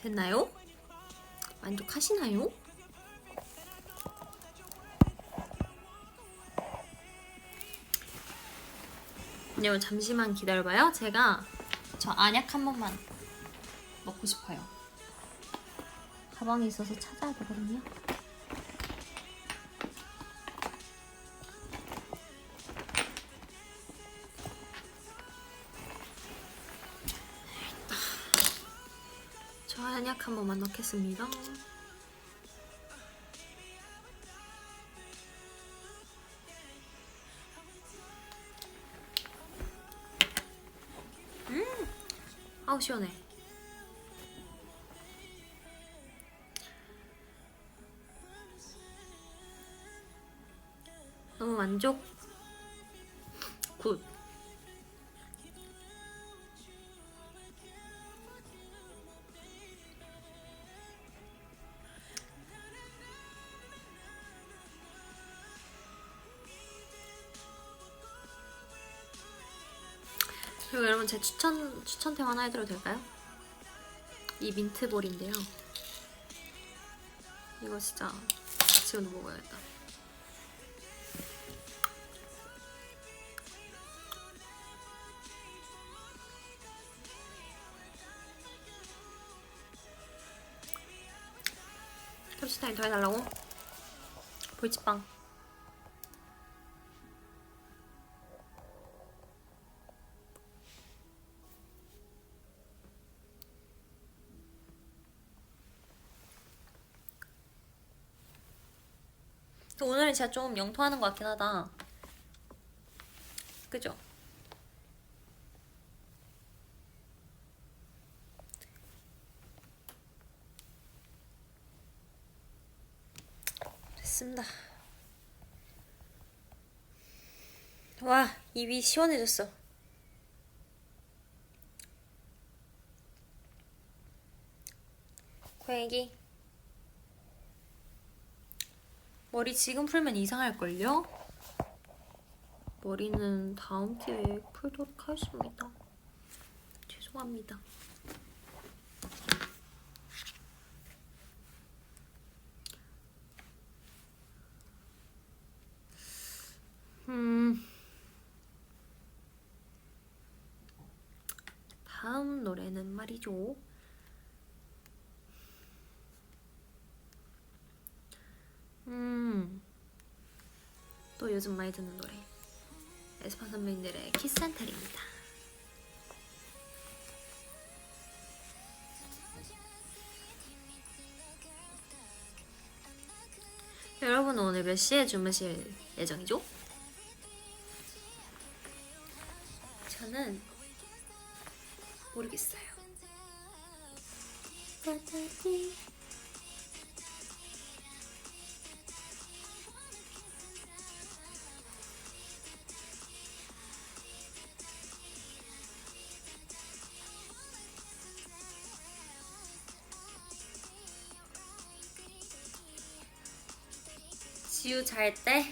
됐나요? 만족하시나요? 여러분 잠시만 기다려봐요. 제가 저 안약 한 번만 먹고 싶어요. 가방에 있어서 찾아야 되거든요. 저 안약 한 번만 넣겠습니다. 아우 시원해. 너무 만족. 굿. 그리고 여러분 제 추천템 하나 해드려도 될까요? 이 민트볼인데요. 이거 진짜 지금도 먹어야겠다. 캡슐타임 더 해달라고? 볼치빵. 오늘은 진짜 좀 영토하는 것 같긴 하다. 그죠? 됐습니다. 와, 입이 시원해졌어. 고양이. 머리 지금 풀면 이상할걸요? 머리는 다음 기회에 풀도록 하겠습니다. 죄송합니다. 다음 노래는 말이죠. 또 요즘 많이 듣는 노래. 에스파 선배님들의 키스 앤 텔입니다. 여러분은 오늘 몇 시에 주무실 예정이죠? 저는 모르겠어요. 지우 잘 때?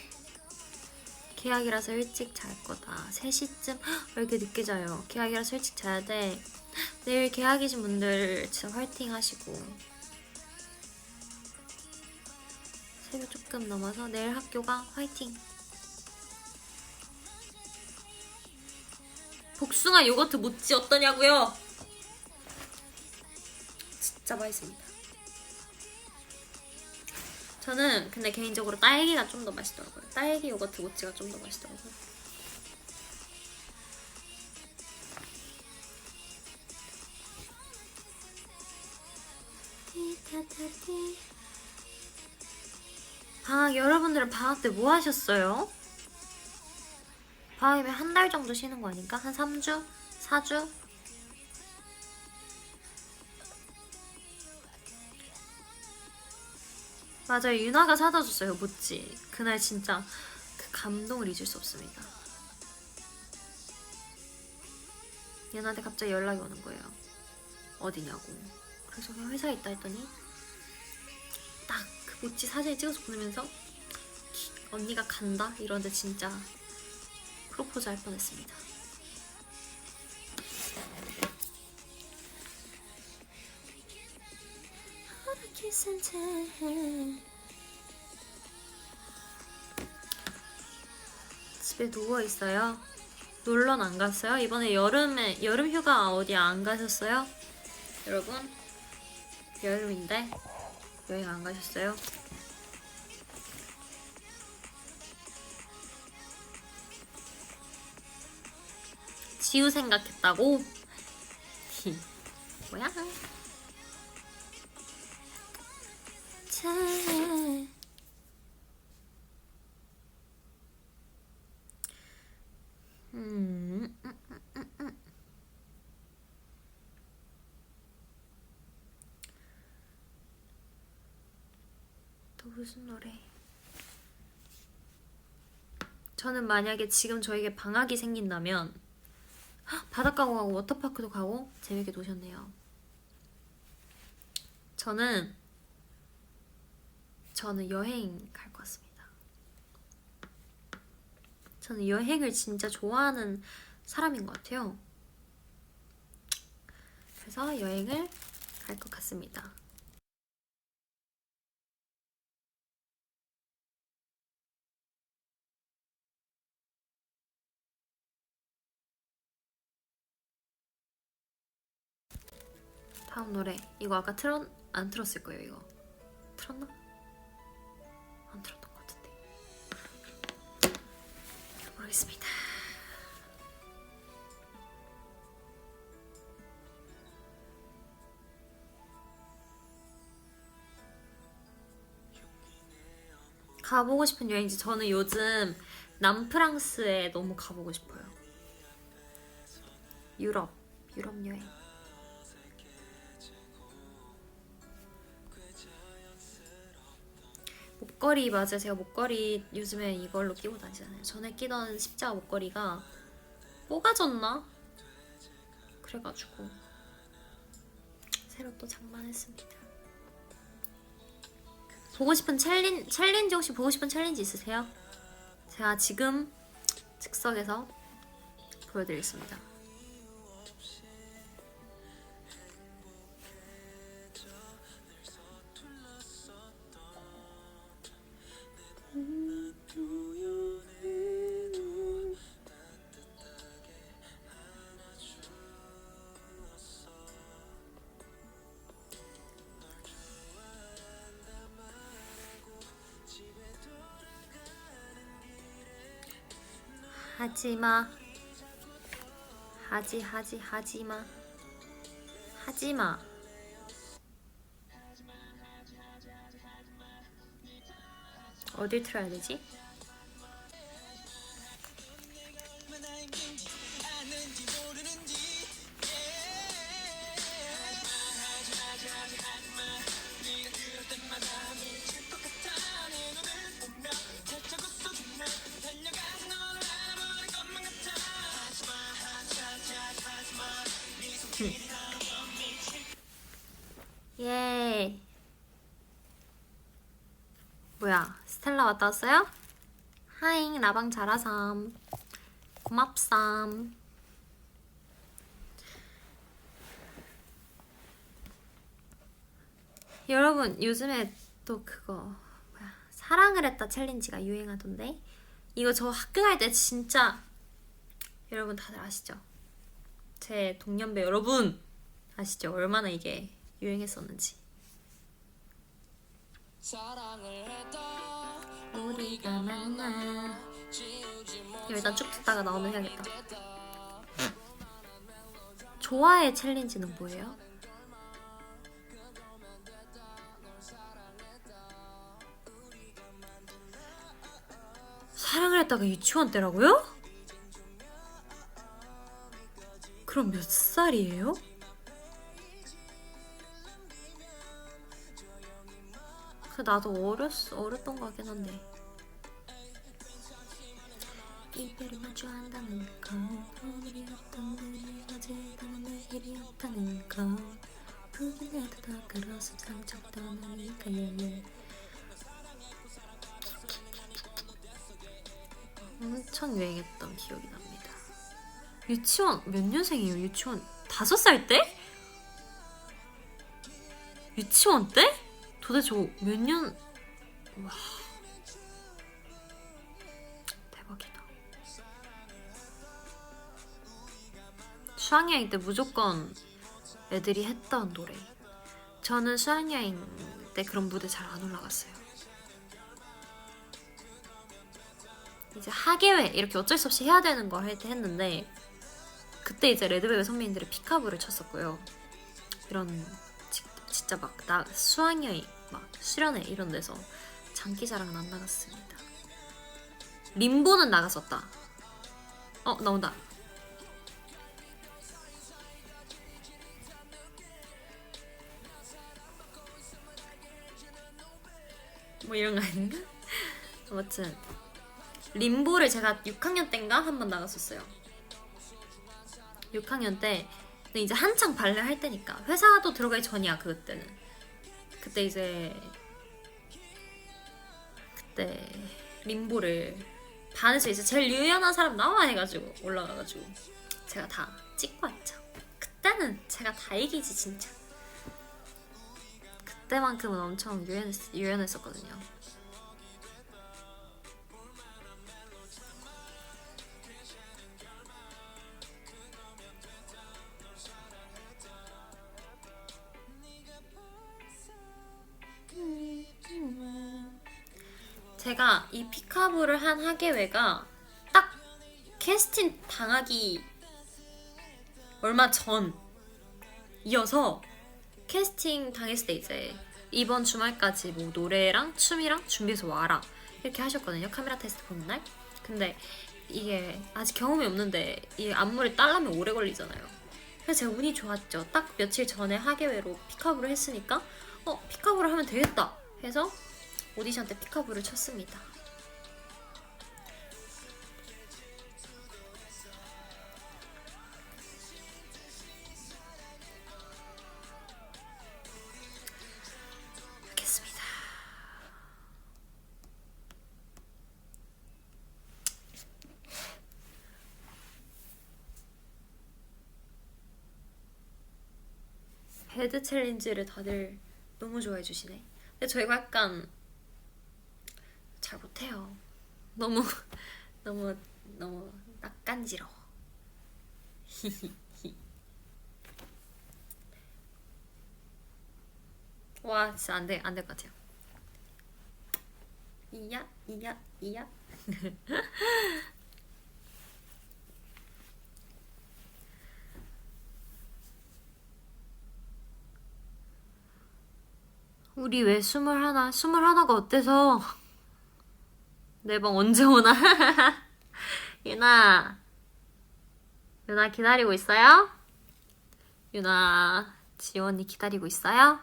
계약이라서 일찍 잘 거다. 3시쯤? 왜 이렇게 늦게 자요? 계약이라서 일찍 자야 돼. 내일 계약이신 분들 진짜 화이팅 하시고, 새벽 조금 넘어서 내일 학교가 화이팅. 복숭아 요거트 모찌 어떠냐고요? 진짜 맛있습니다. 저는 근데 개인적으로 딸기가 좀 더 맛있더라고요. 딸기 요거트 모찌가 좀 더 맛있더라고요. 여러분들은 방학 때 뭐 하셨어요? 방학이면 한 달 정도 쉬는 거 아닌가? 한 3주? 4주? 맞아요. 유나가 사다 줬어요. 모찌. 그날 진짜 그 감동을 잊을 수 없습니다. 유나한테 갑자기 연락이 오는 거예요. 어디냐고. 그래서 그냥 회사에 있다 했더니 딱 그 모찌 사진을 찍어서 보내면서 언니가 간다? 이러는데 진짜 프로포즈 할 뻔했습니다. 집에 누워 있어요. 놀러는 안 갔어요? 이번에 여름 휴가 어디 안 가셨어요? 여러분, 여름인데 여행 안 가셨어요? 지우 생각했다고? 뭐야? 또 무슨 노래? 저는 만약에 지금 저에게 방학이 생긴다면 바닷가고 가고 워터파크도 가고 재밌게 노셨네요. 저는 여행 갈 것 같습니다. 저는 여행을 진짜 좋아하는 사람인 것 같아요. 그래서 여행을 갈 것 같습니다. 다음 노래. 이거 아까 안 틀었을 거예요. 이거 틀었나? 안 틀었던 것 같은데. 모르겠습니다. 가보고 싶은 여행지. 저는 요즘 남프랑스에 너무 가보고 싶어요. 유럽 여행. 목걸이 맞아요. 제가 목걸이 요즘에 이걸로 끼고 다니잖아요. 전에 끼던 십자가 목걸이가 뽀가졌나? 그래가지고 새로 또 장만했습니다. 보고 싶은 챌린지 혹시 보고 싶은 챌린지 있으세요? 제가 지금 즉석에서 보여드리겠습니다. 하지마. 하지마. 어딜 틀어야 되지? 예. 뭐야, 스텔라 왔다 왔어요? 하잉, 라방 잘하삼. 고맙삼. 여러분, 요즘에 또 그거 뭐야, 사랑을 했다 챌린지가 유행하던데, 이거 저 학교 갈 때 진짜 여러분 다들 아시죠? 제 동년배 여러분 아시죠? 얼마나 이게 유행했었는지. 우리가 만나. 이거 일단 쭉 듣다가 나오면 해야겠다. 좋아의 챌린지는 뭐예요? 사랑을 했다가 유치원 때라고요? 그럼 몇 살이에요? 나도 어렸던 거 같긴 한데. 이별을 마주 한다는 거, 오늘이었던 내일 어제다는 내일이었다는 거, 부인해도 더 그래서 상처 떠나니까. 엄청 유행했던 기억이 납니다. 유치원 몇 년생이에요? 유치원 5살 때? 유치원 때? 도대체 몇 년? 와, 대박이다. 수학여행 때 무조건 애들이 했던 노래. 저는 수학여행 때 그런 무대 잘 안 올라갔어요. 이제 하계회 이렇게 어쩔 수 없이 해야 되는 걸 할 때 했는데, 그때 이제 레드벨벳 선배님들이 피카부를 쳤었고요. 이런 진짜 막 나 수학여행 막 수련회 이런 데서 장기자랑은 안 나갔습니다. 림보는 나갔었다. 나온다. 뭐 이런 거 아닌가? 아무튼 림보를 제가 6학년 때인가 한번 나갔었어요. 6학년 때. 근데 이제 한창 발레 할 때니까 회사도 들어가기 전이야. 그때 림보를 반에서 이제 제일 유연한 사람 나와 해가지고 올라가가지고 제가 다 찍고 왔죠. 그때는 제가 다 이기지 진짜. 그때만큼은 엄청 유연했었거든요. 제가 이 피카부를 한 하계회가 딱 캐스팅 당하기 얼마 전이어서, 캐스팅 당했을 때 이제 이번 주말까지 뭐 노래랑 춤이랑 준비해서 와라 이렇게 하셨거든요. 카메라 테스트 보는 날. 근데 이게 아직 경험이 없는데 이 안무를 따려면 오래 걸리잖아요. 그래서 제가 운이 좋았죠. 딱 며칠 전에 하계회로 피카부를 했으니까 피카부를 하면 되겠다 해서 오디션 때 피카부를 쳤습니다. 알겠습니다. 배드 챌린지를 다들 너무 좋아해 주시네. 근데 저희가 약간 잘 못해요. 너무 낯간지러워. 와 진짜 안 될 것 같아요. 이야. 우리 왜 21가 어때서? 내 방 언제 오나? 유나 기다리고 있어요? 유나 지원이 기다리고 있어요?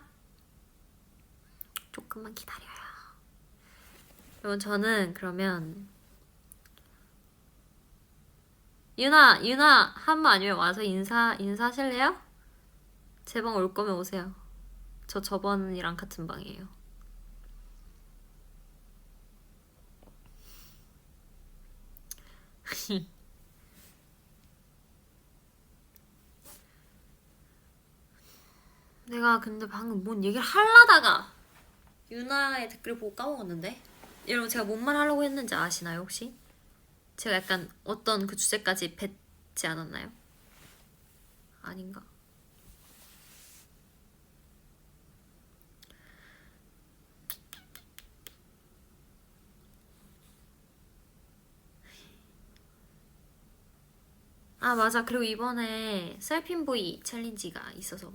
조금만 기다려요. 여러분 저는 그러면 유나 한 번 아니면 와서 인사하실래요? 제 방 올 거면 오세요. 저 저번이랑 같은 방이에요. 내가 근데 방금 뭔 얘기를 하려다가 유나의 댓글 보고 까먹었는데, 여러분 제가 뭔 말 하려고 했는지 아시나요 혹시? 제가 약간 어떤 그 주제까지 뱉지 않았나요? 아닌가? 아 맞아. 그리고 이번에 셀핀보이 챌린지가 있어서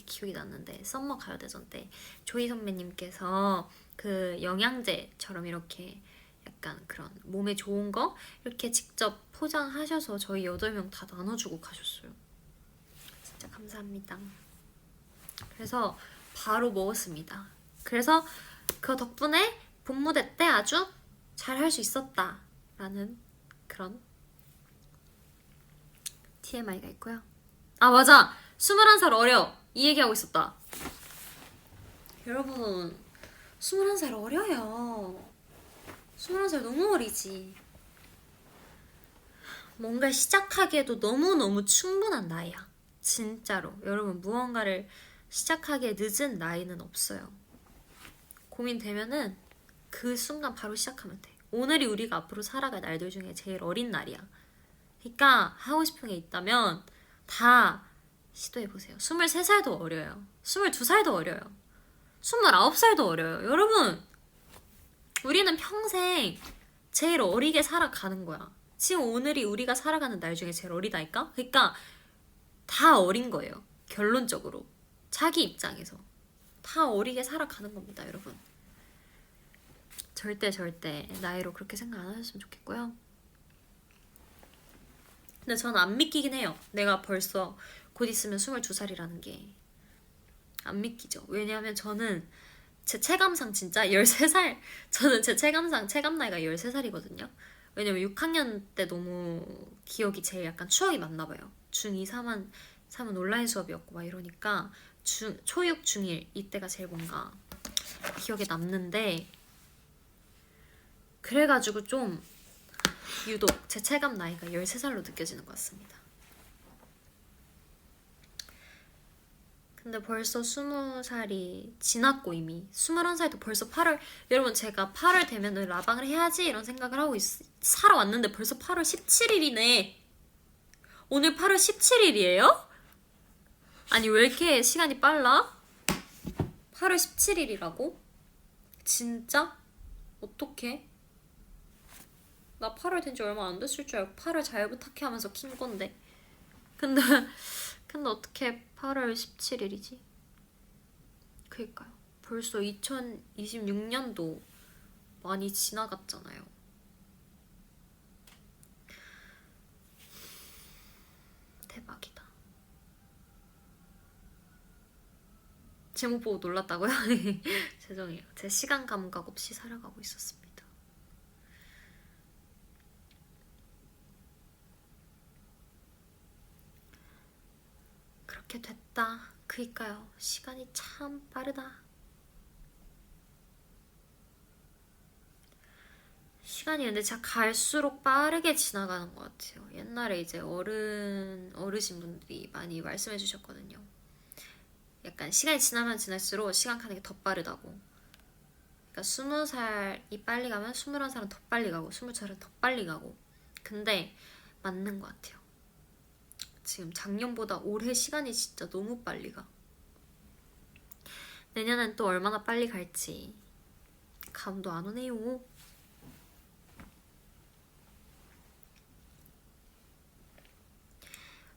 기억이 났는데, 썸머 가요대전 때 조이 선배님께서 그 영양제처럼 이렇게 약간 그런 몸에 좋은 거 이렇게 직접 포장하셔서 저희 8명 다 나눠주고 가셨어요. 진짜 감사합니다. 그래서 바로 먹었습니다. 그래서 그 덕분에 본무대 때 아주 잘 할 수 있었다 라는 그런 TMI가 있고요. 아 맞아! 21살 어려! 이 얘기하고 있었다. 여러분 21살 어려요. 21살 너무 어리지. 뭔가 시작하기에도 너무너무 충분한 나이야. 진짜로 여러분 무언가를 시작하기에 늦은 나이는 없어요. 고민되면은 그 순간 바로 시작하면 돼. 오늘이 우리가 앞으로 살아갈 날들 중에 제일 어린 날이야. 그러니까 하고 싶은 게 있다면 다 시도해보세요. 23살도 어려요. 22살도 어려요. 29살도 어려요. 여러분, 우리는 평생 제일 어리게 살아가는 거야. 지금 오늘이 우리가 살아가는 날 중에 제일 어리다니까? 그러니까 다 어린 거예요. 결론적으로. 자기 입장에서. 다 어리게 살아가는 겁니다, 여러분. 절대 나이로 그렇게 생각 안 하셨으면 좋겠고요. 근데 저는 안 믿기긴 해요. 내가 벌써 곧 있으면 22살이라는 게. 안 믿기죠. 왜냐하면 저는 제 체감상 진짜 13살, 저는 제 체감상 체감 나이가 13살이거든요. 왜냐면 6학년 때 너무 기억이 제일 약간 추억이 많나 봐요. 중2, 3은 온라인 수업이었고 막 이러니까 초6, 중1 이때가 제일 뭔가 기억에 남는데, 그래가지고 좀 유독 제 체감 나이가 13살로 느껴지는 것 같습니다. 근데 벌써 20살이 지났고 이미 21살도 벌써 8월, 여러분 제가 8월 되면은 라방을 해야지 이런 생각을 하고 살아왔는데 벌써 8월 17일이네. 오늘 8월 17일이에요? 아니 왜 이렇게 시간이 빨라? 8월 17일이라고? 진짜? 어떡해? 나 8월 된 지 얼마 안 됐을 줄 알고 8월 잘 부탁해 하면서 킨 건데. 근데 어떻게 8월 17일이지? 그니까요. 벌써 2026년도 많이 지나갔잖아요. 대박이다. 제목 보고 놀랐다고요? 죄송해요. 제 시간 감각 없이 살아가고 있었습니다. 그렇게 됐다. 그니까요. 시간이 참 빠르다. 시간이 근데 진짜 갈수록 빠르게 지나가는 것 같아요. 옛날에 이제 어르신분들이 많이 말씀해 주셨거든요. 약간 시간이 지나면 지날수록 시간 가는 게 더 빠르다고. 그러니까 20살이 빨리 가면 21살은 더 빨리 가고 22살은 더 빨리 가고. 근데 맞는 것 같아요. 지금 작년보다 올해 시간이 진짜 너무 빨리 가. 내년엔 또 얼마나 빨리 갈지 감도 안 오네요.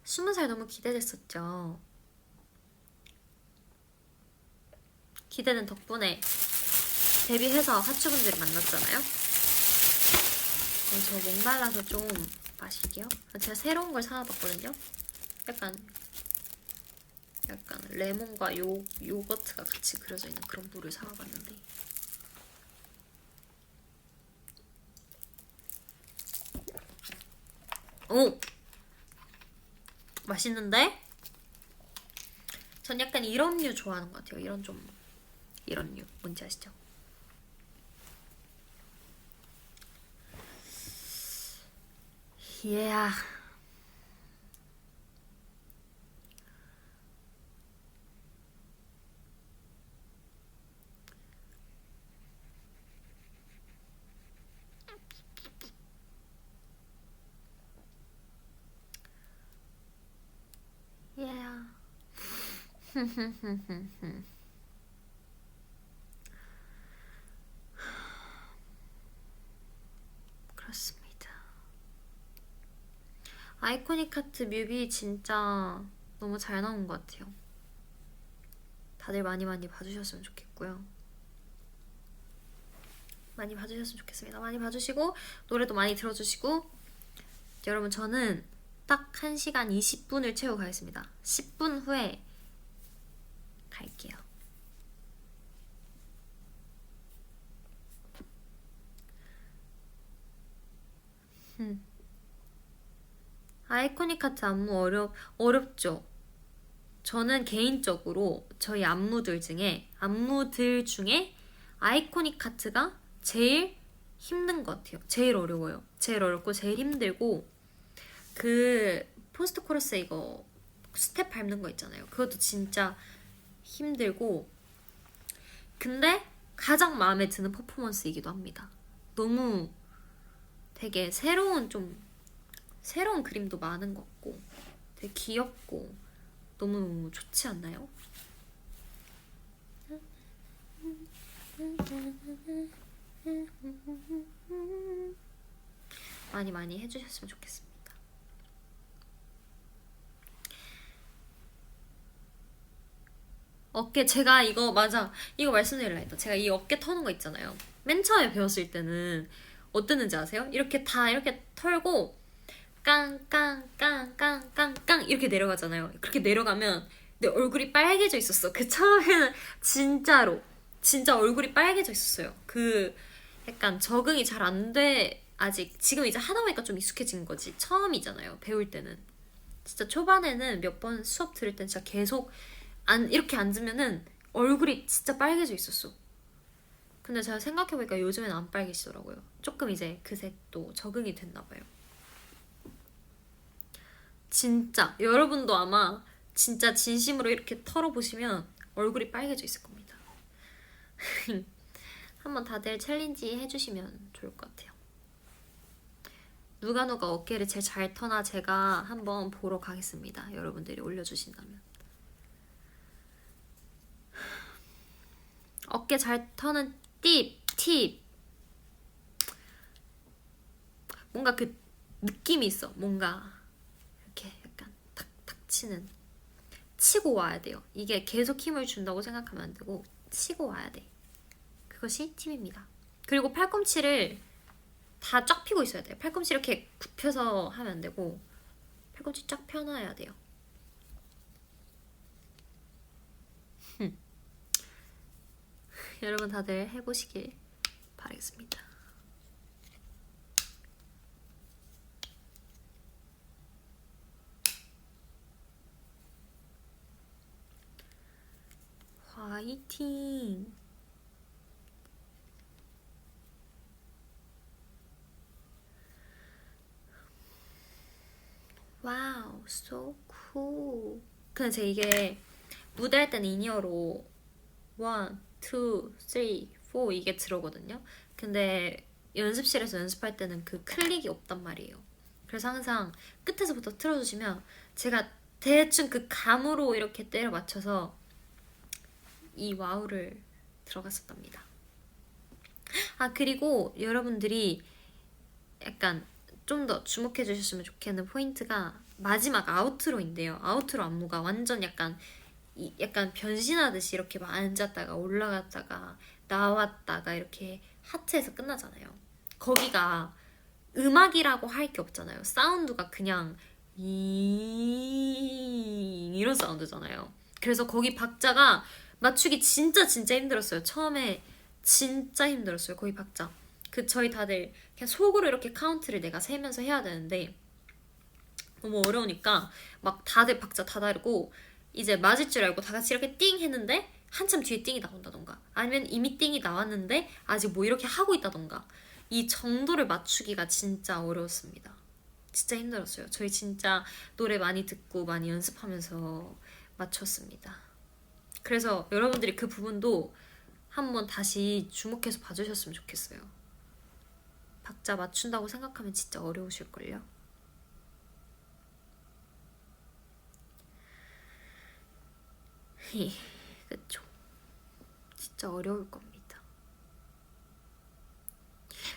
스무 살 너무 기대됐었죠. 기대된 덕분에 데뷔해서 하추분들을 만났잖아요. 저 목말라서 좀 마실게요. 제가 새로운 걸 사와봤거든요. 약간 레몬과 요거트가 같이 그려져 있는 그런 물을 사와봤는데, 오! 맛있는데? 전 약간 이런 류 좋아하는 것 같아요. 이런 류 뭔지 아시죠? Yeah. Yeah. 그렇습니다. 아이코닉 하트 뮤비 진짜 너무 잘 나온 것 같아요. 다들 많이 봐주셨으면 좋겠고요. 많이 봐주셨으면 좋겠습니다. 많이 봐주시고 노래도 많이 들어주시고. 여러분 저는 딱 1시간 20분을 채우고 가겠습니다. 10분 후에 갈게요. 아이코닉 하트 안무 어렵죠? 저는 개인적으로 저희 안무들 중에 아이코닉 하트가 제일 힘든 것 같아요. 제일 어려워요. 제일 어렵고 제일 힘들고, 그 포스트 코러스 이거 스텝 밟는 거 있잖아요. 그것도 진짜 힘들고. 근데 가장 마음에 드는 퍼포먼스이기도 합니다. 너무 되게 새로운 그림도 많은 것 같고 되게 귀엽고 너무 좋지 않나요? 많이 많이 해주셨으면 좋겠습니다. 어깨 제가 이거 맞아 이거 말씀드리려 했다. 제가 이 어깨 터는 거 있잖아요. 맨 처음에 배웠을 때는 어땠는지 아세요? 이렇게 다 이렇게 털고 깡깡깡깡깡깡 이렇게 내려가잖아요. 그렇게 내려가면 내 얼굴이 빨개져 있었어. 그 처음에는 진짜로 진짜 얼굴이 빨개져 있었어요. 그 약간 적응이 잘 안 돼. 아직 지금 이제 하다 보니까 좀 익숙해진 거지. 처음이잖아요. 배울 때는 진짜 초반에는 몇 번 수업 들을 땐 진짜 계속 이렇게 앉으면은 얼굴이 진짜 빨개져 있었어. 근데 제가 생각해보니까 요즘엔 안 빨개지더라고요. 조금 이제 그 색도 적응이 됐나봐요. 진짜 여러분도 아마 진짜 진심으로 이렇게 털어보시면 얼굴이 빨개져 있을 겁니다. 한번 다들 챌린지 해주시면 좋을 것 같아요. 누가 어깨를 제일 잘 터나 제가 한번 보러 가겠습니다. 여러분들이 올려주신다면. 어깨 잘 터는 팁 뭔가 그 느낌이 있어. 뭔가 이렇게 약간 탁탁 치고 와야 돼요. 이게 계속 힘을 준다고 생각하면 안 되고 치고 와야 돼. 그것이 팁입니다. 그리고 팔꿈치를 다 쫙 펴고 있어야 돼요. 팔꿈치 이렇게 굽혀서 하면 안 되고 팔꿈치 쫙 펴놔야 돼요. 여러분 다들 해보시길 바라겠습니다. 화이팅! 와우, so cool. 근데 제가 이게 무대 할 때는 인이어로 1, 2, 3, 4 이게 들어오거든요. 근데 연습실에서 연습할 때는 그 클릭이 없단 말이에요. 그래서 항상 끝에서부터 틀어주시면 제가 대충 그 감으로 이렇게 때려 맞춰서 이 와우를 들어갔었답니다. 아 그리고 여러분들이 약간 좀 더 주목해 주셨으면 좋겠는 포인트가 마지막 아우트로인데요. 아우트로 안무가 완전 약간 변신하듯이 이렇게 막 앉았다가 올라갔다가 나왔다가 이렇게 하트에서 끝나잖아요. 거기가 음악이라고 할 게 없잖아요. 사운드가 그냥 이런 사운드잖아요. 그래서 거기 박자가 맞추기 진짜 힘들었어요. 처음에 진짜 힘들었어요. 거기 박자. 저희 다들 그냥 속으로 이렇게 카운트를 내가 세면서 해야 되는데 너무 어려우니까 막 다들 박자 다 다르고 이제 맞을 줄 알고 다 같이 이렇게 띵 했는데 한참 뒤에 띵이 나온다던가 아니면 이미 띵이 나왔는데 아직 뭐 이렇게 하고 있다던가 이 정도를 맞추기가 진짜 어려웠습니다. 진짜 힘들었어요. 저희 진짜 노래 많이 듣고 많이 연습하면서 맞췄습니다. 그래서 여러분들이 그 부분도 한번 다시 주목해서 봐주셨으면 좋겠어요. 박자 맞춘다고 생각하면 진짜 어려우실걸요? 그쵸? 진짜 어려울 겁니다.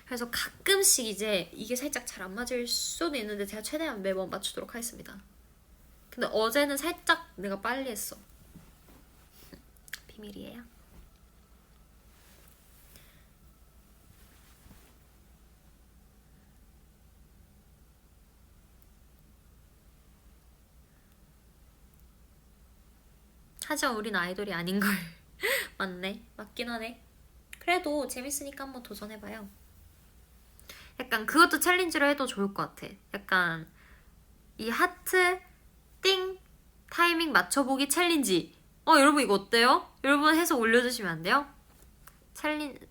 그래서 가끔씩 이제 이게 살짝 잘 안 맞을 수도 있는데 제가 최대한 매번 맞추도록 하겠습니다. 근데 어제는 살짝 내가 빨리 했어. 비밀이에요. 하지만 우린 아이돌이 아닌걸. 맞네. 맞긴 하네. 그래도 재밌으니까 한번 도전해봐요. 약간 그것도 챌린지로 해도 좋을 것 같아. 약간 이 하트 띵 타이밍 맞춰보기 챌린지. 여러분 이거 어때요? 여러분 해서 올려주시면 안 돼요?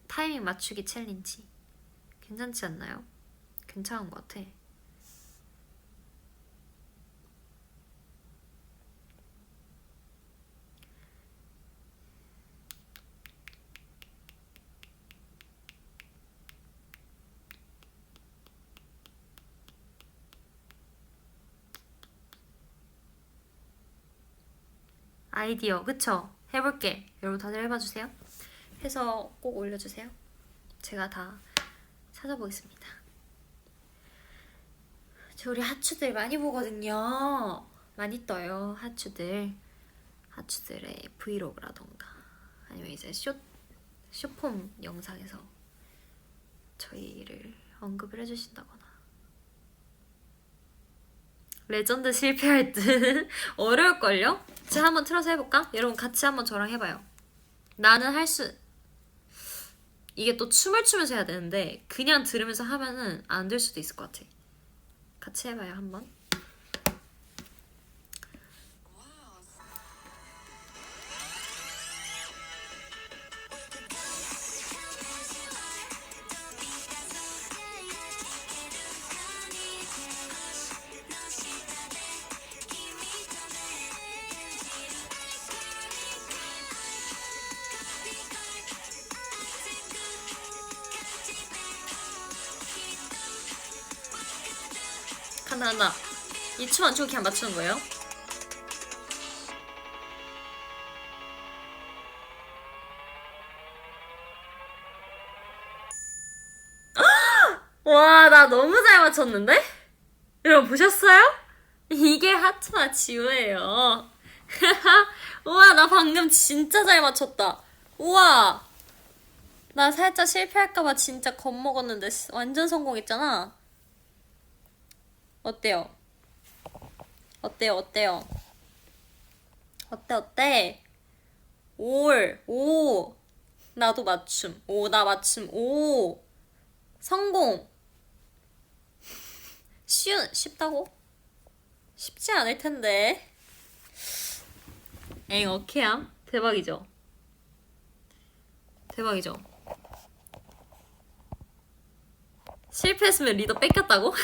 타이밍 맞추기 챌린지 괜찮지 않나요? 괜찮은 것 같아. 아이디어 그쵸? 해볼게. 여러분 다들 해봐주세요. 해서 꼭 올려주세요. 제가 다 찾아보겠습니다. 저 우리 하추들 많이 보거든요. 많이 떠요. 하추들의 브이로그라던가 아니면 이제 쇼폼 영상에서 저희를 언급을 해주신다거나. 레전드 실패할 듯. 어려울걸요? 제가 한번 틀어서 해볼까? 여러분 같이 한번 저랑 해봐요. 나는 이게 또 춤을 추면서 해야 되는데 그냥 들으면서 하면은 안 될 수도 있을 것 같아. 같이 해봐요 한번. 간다. 이 춤 안 추고 그냥 맞추는 거예요? 와, 나 너무 잘 맞췄는데? 여러분 보셨어요? 이게 하트나 지우예요. 우와, 나 방금 진짜 잘 맞췄다. 우와, 나 살짝 실패할까봐 진짜 겁먹었는데 완전 성공했잖아. 어때요? 어때? 오, 나도 맞춤. 나 맞춤. 성공. 쉽다고? 쉽지 않을 텐데. 오케이야. 대박이죠? 실패했으면 리더 뺏겼다고?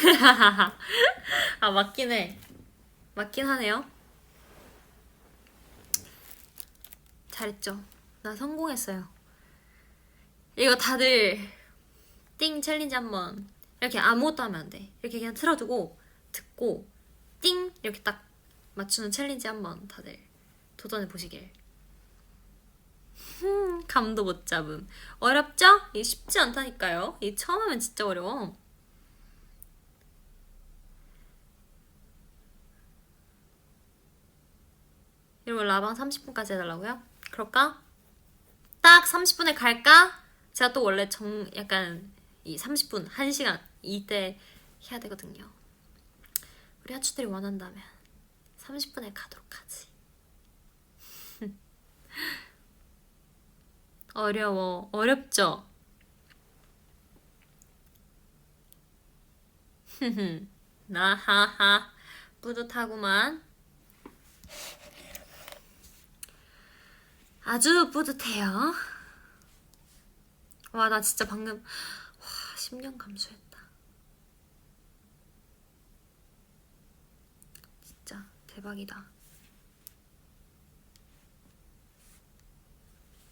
아, 맞긴 해. 맞긴 하네요. 잘했죠? 나 성공했어요. 이거 다들 띵 챌린지 한번 이렇게 아무것도 하면 안 돼. 이렇게 그냥 틀어두고 듣고 띵 이렇게 딱 맞추는 챌린지 한번 다들 도전해 보시길. 감도 못 잡음. 어렵죠? 이게 쉽지 않다니까요. 이게 처음 하면 진짜 어려워. 이러고 라방 30분까지 해달라고요? 그럴까? 딱 30분에 갈까? 제가 또 원래 약간 이 30분, 1시간 이때 해야 되거든요. 우리 하추들이 원한다면 30분에 가도록 하지. 어렵죠? 나하하 뿌듯하구만. 아주 뿌듯해요. 와, 나 진짜 방금 10년 감수했다. 진짜 대박이다.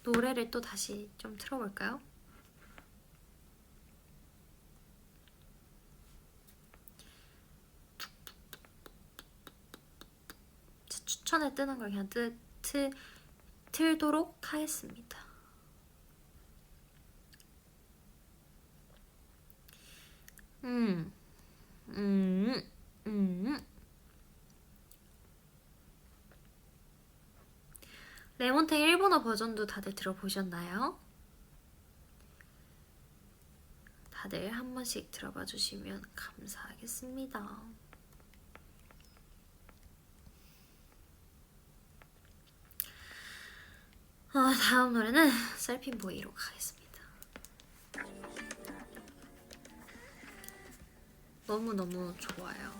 노래를 또 다시 좀 틀어볼까요? 추천에 뜨는 걸 그냥 틀도록 하겠습니다. 레몬탱 일본어 버전도 다들 들어보셨나요? 다들 한 번씩 들어봐 주시면 감사하겠습니다. 다음 노래는 셀핀보이로 가겠습니다. 너무너무 좋아요.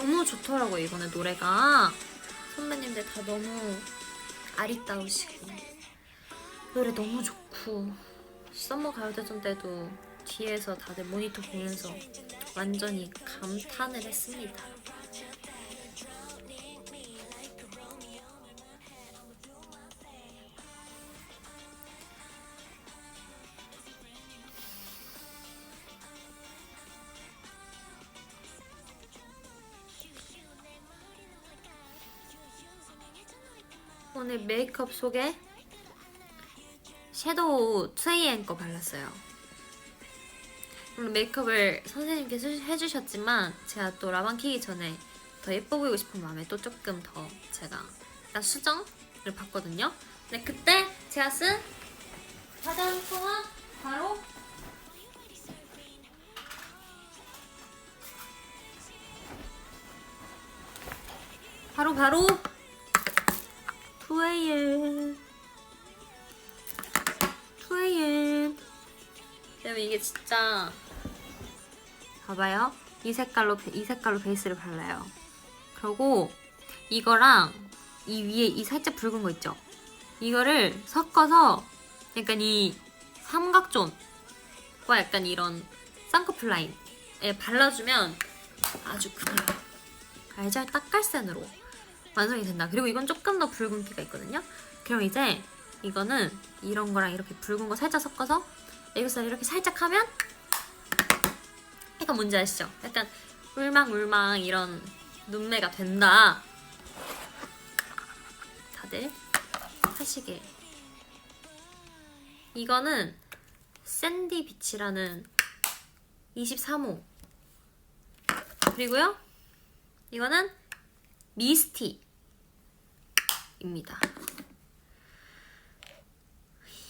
너무 좋더라고요. 이번에 노래가 선배님들 다 너무 아리따우시고 노래 너무 좋고 썸머 가요대전 때도 뒤에서 다들 모니터 보면서 완전히 감탄을 했습니다. 오늘 메이크업 속에 섀도우 2AM 거 발랐어요. 물론 메이크업을 선생님께서 해주셨지만 제가 또 라방 키기 전에 더 예뻐 보이고 싶은 마음에 또 조금 더 제가 약간 수정을 봤거든요. 근데 그때 제가 쓴 화장품은 바로 2AM. 왜냐면 이게 진짜 봐봐요. 이 색깔로 베이스를 발라요. 그리고 이거랑 이 위에 이 살짝 붉은 거 있죠? 이거를 섞어서 약간 이 삼각존과 약간 이런 쌍꺼풀 라인에 발라주면 아주 그냥 알잘 딱갈센으로 완성이 된다. 그리고 이건 조금 더 붉은기가 있거든요. 그럼 이제 이거는 이런 거랑 이렇게 붉은 거 살짝 섞어서 애교살 이렇게 살짝 하면 약간 뭔지 아시죠? 약간 울망울망 이런 눈매가 된다. 다들 하시길. 이거는 샌디 비치라는 23호. 그리고요. 이거는 미스티입니다.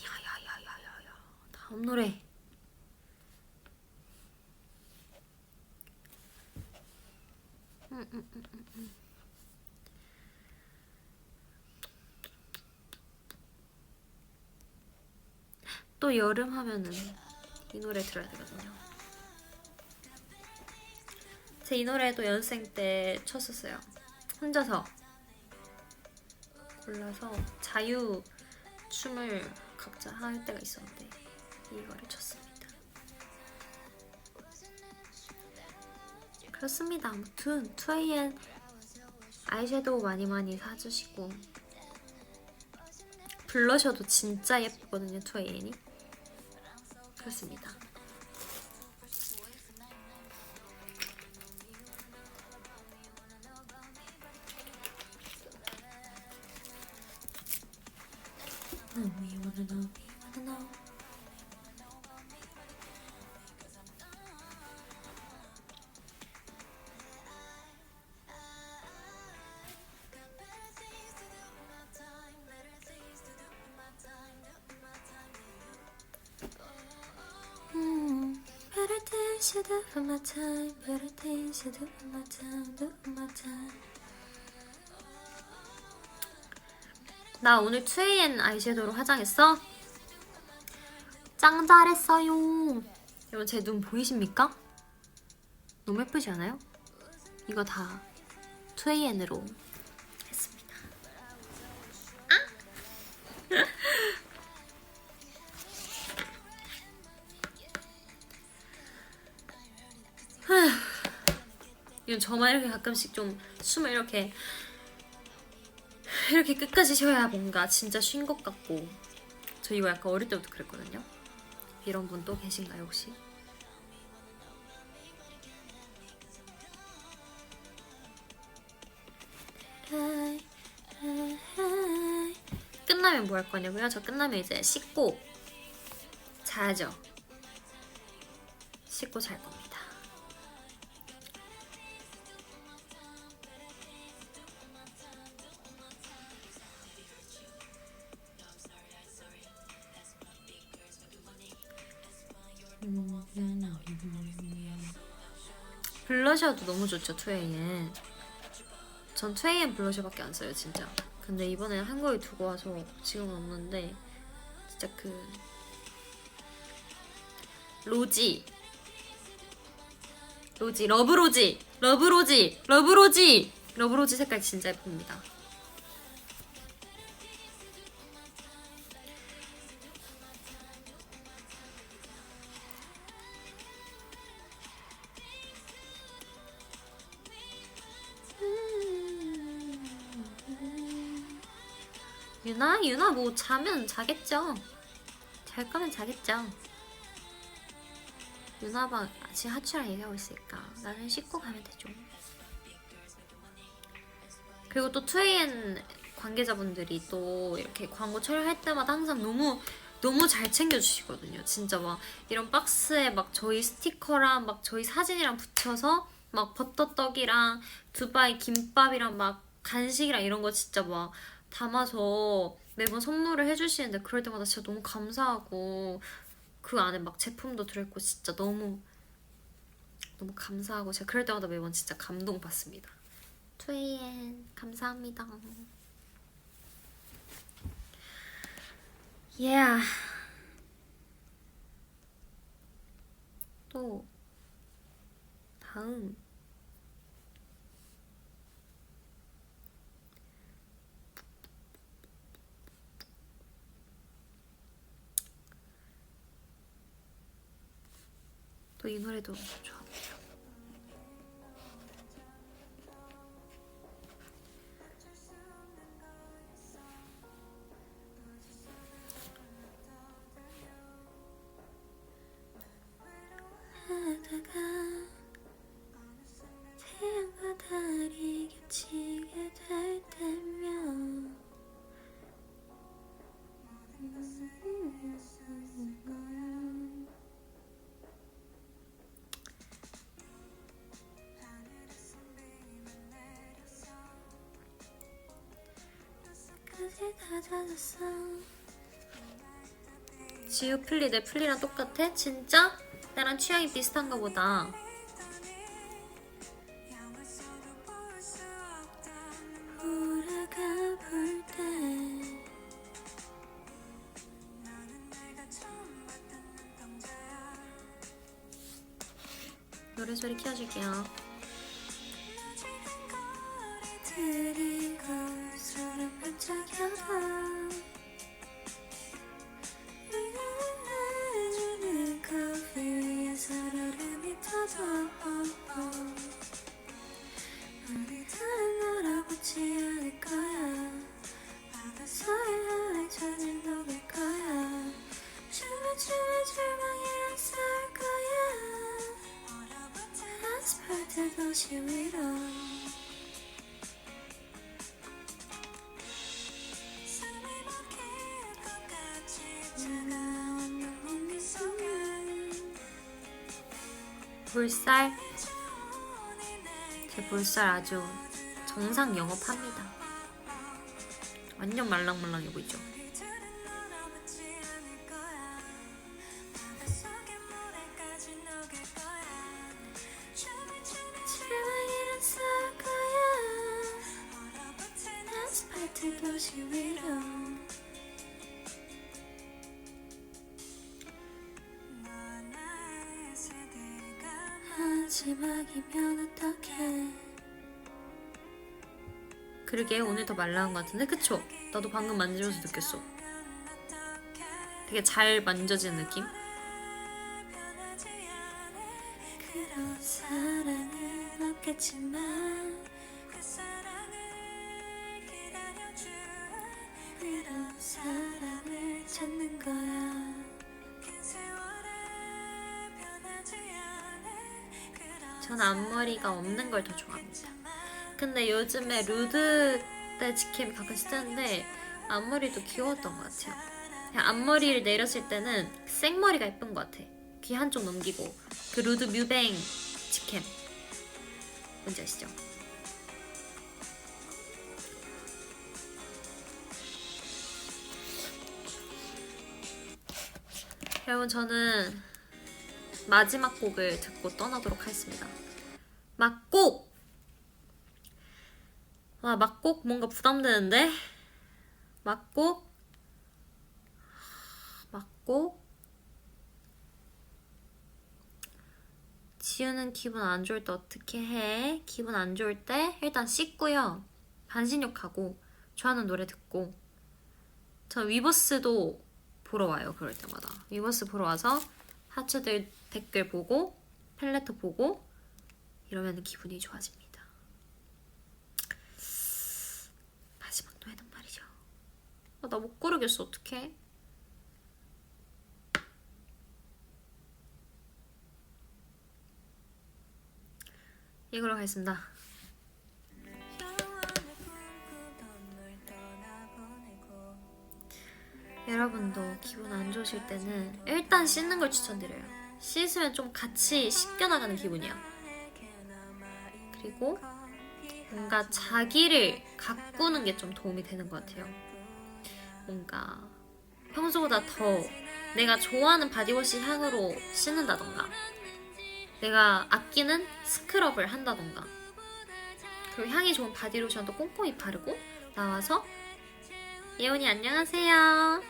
야야야야야야. 다음 노래. 또 여름 하면은 이 노래 들어야 되거든요. 제 이 노래도 연습생 때 쳤었어요. 혼자서 골라서 자유 춤을 각자 할 때가 있었는데 이거를 췄습니다. 그렇습니다. 아무튼 2AM 아이섀도우 많이 사주시고 블러셔도 진짜 예쁘거든요. 2AM이 그렇습니다. Better things to do for my time. Better things to do for my time. Do for my time. 나 오늘 2AM 아이섀도우로 화장했어? 짱 잘했어요. 여러분 제 눈 보이십니까? 너무 예쁘지 않아요? 이거 다 2AM으로 했습니다. 이건 저만 이렇게 가끔씩 좀 숨을 이렇게 끝까지 쉬어야 뭔가 진짜 쉰 것 같고. 저 이거 약간 어릴 때부터 그랬거든요. 이런 분 또 계신가요 혹시? 끝나면 뭐 할 거냐고요? 저 끝나면 이제 씻고 자야죠. 씻고 잘 겁니다. 블러셔도 너무 좋죠. 2AM. 전 2AM 블러셔밖에 안 써요 진짜. 근데 이번에 한국에 두고 와서 지금은 없는데 진짜 그 로지, 러브로지, 러브로지, 러브로지, 러브로지 색깔 진짜 예쁩니다. 유나 뭐 자면 자겠죠. 잘 거면 자겠죠. 유나방 아직 하추랑 얘기하고 있으니까 나는 씻고 가면 되죠. 그리고 또 2AM 관계자분들이 또 이렇게 광고 촬영할 때마다 항상 너무 잘 챙겨주시거든요. 진짜 막 이런 박스에 막 저희 스티커랑 막 저희 사진이랑 붙여서 막 버터떡이랑 두바이 김밥이랑 막 간식이랑 이런 거 진짜 막 담아서 매번 선물을 해주시는데 그럴 때마다 진짜 너무 감사하고 그 안에 막 제품도 들어있고 진짜 너무 감사하고 제가 그럴 때마다 매번 진짜 감동받습니다. 2AM 감사합니다. Yeah. 또 다음 또 이 노래도 좋아합니다. 하다가 태양과 달이 겹치게 될 때면 지우 플리 내 플리랑 똑같아? 진짜? 나랑 취향이 비슷한가 보다. 노래 소리 키워줄게요. 볼살 제 볼살 아주 정상 영업합니다. 완전 말랑말랑해 보이죠? 마지막이면 어떡해. 그러게 오늘 더 말랑한 것 같은데 그쵸? 나도 방금 만지면서 느꼈어. 되게 잘 만져지는 느낌? 그런 사랑은 없겠지만 그 사랑을 기다려줄 그런 사랑을 찾는 거야. 전 앞머리가 없는 걸 더 좋아합니다. 근데 요즘에 루드 떼치캠 가끔 쓰는데 앞머리도 귀여웠던 것 같아요. 그냥 앞머리를 내렸을 때는 생머리가 예쁜 것 같아. 귀 한쪽 넘기고 그 루드 뮤뱅 치캠 뭔지 아시죠? 여러분 저는 마지막 곡을 듣고 떠나도록 하겠습니다. 막곡! 와 막곡 뭔가 부담되는데? 막곡 지우는 기분 안 좋을 때 어떻게 해? 기분 안 좋을 때 일단 씻고요. 반신욕하고 좋아하는 노래 듣고. 전 위버스도 보러 와요. 그럴 때마다 위버스 보러 와서 하츠들 댓글 보고 펠레터 보고 이러면 기분이 좋아집니다. 마지막 노래는 말이죠. 나 못 고르겠어. 어떡해? 이걸로 가겠습니다. 여러분도 기분 안 좋으실 때는 일단 씻는 걸 추천드려요. 씻으면 좀 같이 씻겨나가는 기분이야. 그리고 뭔가 자기를 가꾸는 게 좀 도움이 되는 것 같아요. 뭔가 평소보다 더 내가 좋아하는 바디워시 향으로 씻는다던가 내가 아끼는 스크럽을 한다던가 그리고 향이 좋은 바디로션도 꼼꼼히 바르고 나와서 예원이 안녕하세요.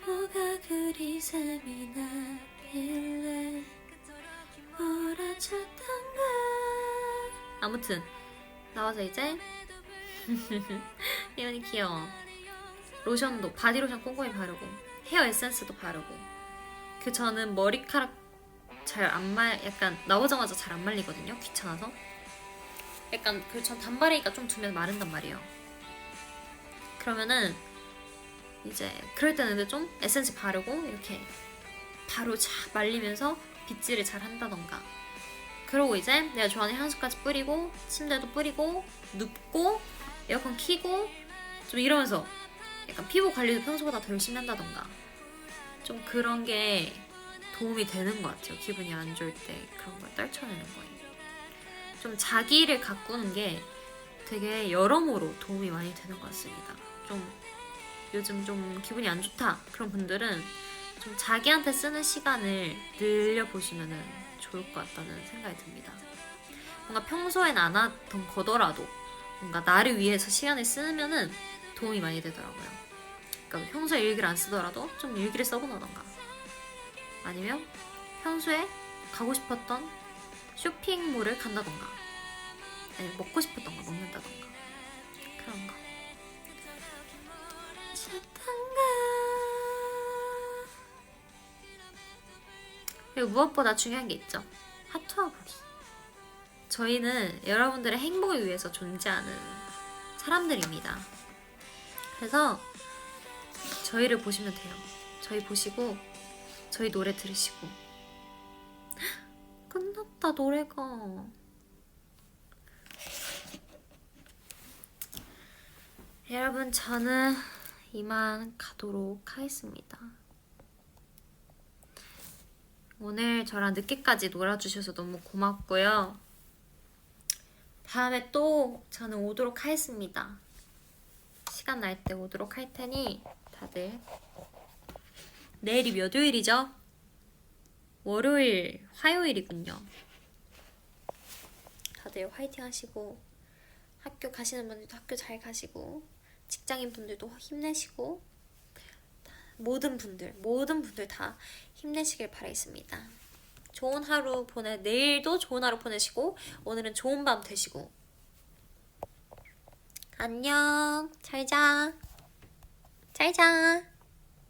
뭐가 그리 샘이 나길래 몰아쳤던가. 아무튼 나와서 이제 예원이 귀여워. 로션도 바디로션 꼼꼼히 바르고 헤어 에센스도 바르고 저는 머리카락 약간 나오자마자 잘 안 말리거든요. 귀찮아서. 약간 전 단발이니까 좀 두면 마른단 말이에요. 그러면은 이제 그럴 때는 근데 좀 에센스 바르고 이렇게 바로 쫙 말리면서 빗질을 잘 한다던가. 그러고 이제 내가 좋아하는 향수까지 뿌리고 침대도 뿌리고 눕고 에어컨 켜고 좀 이러면서 약간 피부 관리도 평소보다 더 열심히 한다던가 좀 그런 게 도움이 되는 것 같아요. 기분이 안 좋을 때 그런 걸 떨쳐내는 거예요. 좀 자기를 가꾸는 게 되게 여러모로 도움이 많이 되는 것 같습니다. 좀 요즘 좀 기분이 안 좋다 그런 분들은 좀 자기한테 쓰는 시간을 늘려보시면 좋을 것 같다는 생각이 듭니다. 뭔가 평소엔 안 하던 거더라도 뭔가 나를 위해서 시간을 쓰면은 도움이 많이 되더라고요. 그러니까 평소에 일기를 안 쓰더라도 좀 일기를 써본다던가 아니면 평소에 가고 싶었던 쇼핑몰을 간다던가 아니면 먹고 싶었던 거 먹는다던가 그런 거. 그리고 무엇보다 중요한 게 있죠. 하트와 보기. 저희는 여러분들의 행복을 위해서 존재하는 사람들입니다. 그래서 저희를 보시면 돼요. 저희 보시고 저희 노래 들으시고. 끝났다 노래가. 여러분 저는 이만 가도록 하겠습니다. 오늘 저랑 늦게까지 놀아주셔서 너무 고맙고요. 다음에 또 저는 오도록 하겠습니다. 시간 날 때 오도록 할 테니 다들 내일이 몇 요일이죠? 월요일, 화요일이군요. 다들 화이팅 하시고 학교 가시는 분들도 학교 잘 가시고 직장인 분들도 힘내시고 모든 분들 다 힘내시길 바라겠습니다. 좋은 하루 내일도 좋은 하루 보내시고 오늘은 좋은 밤 되시고 안녕. 잘 자.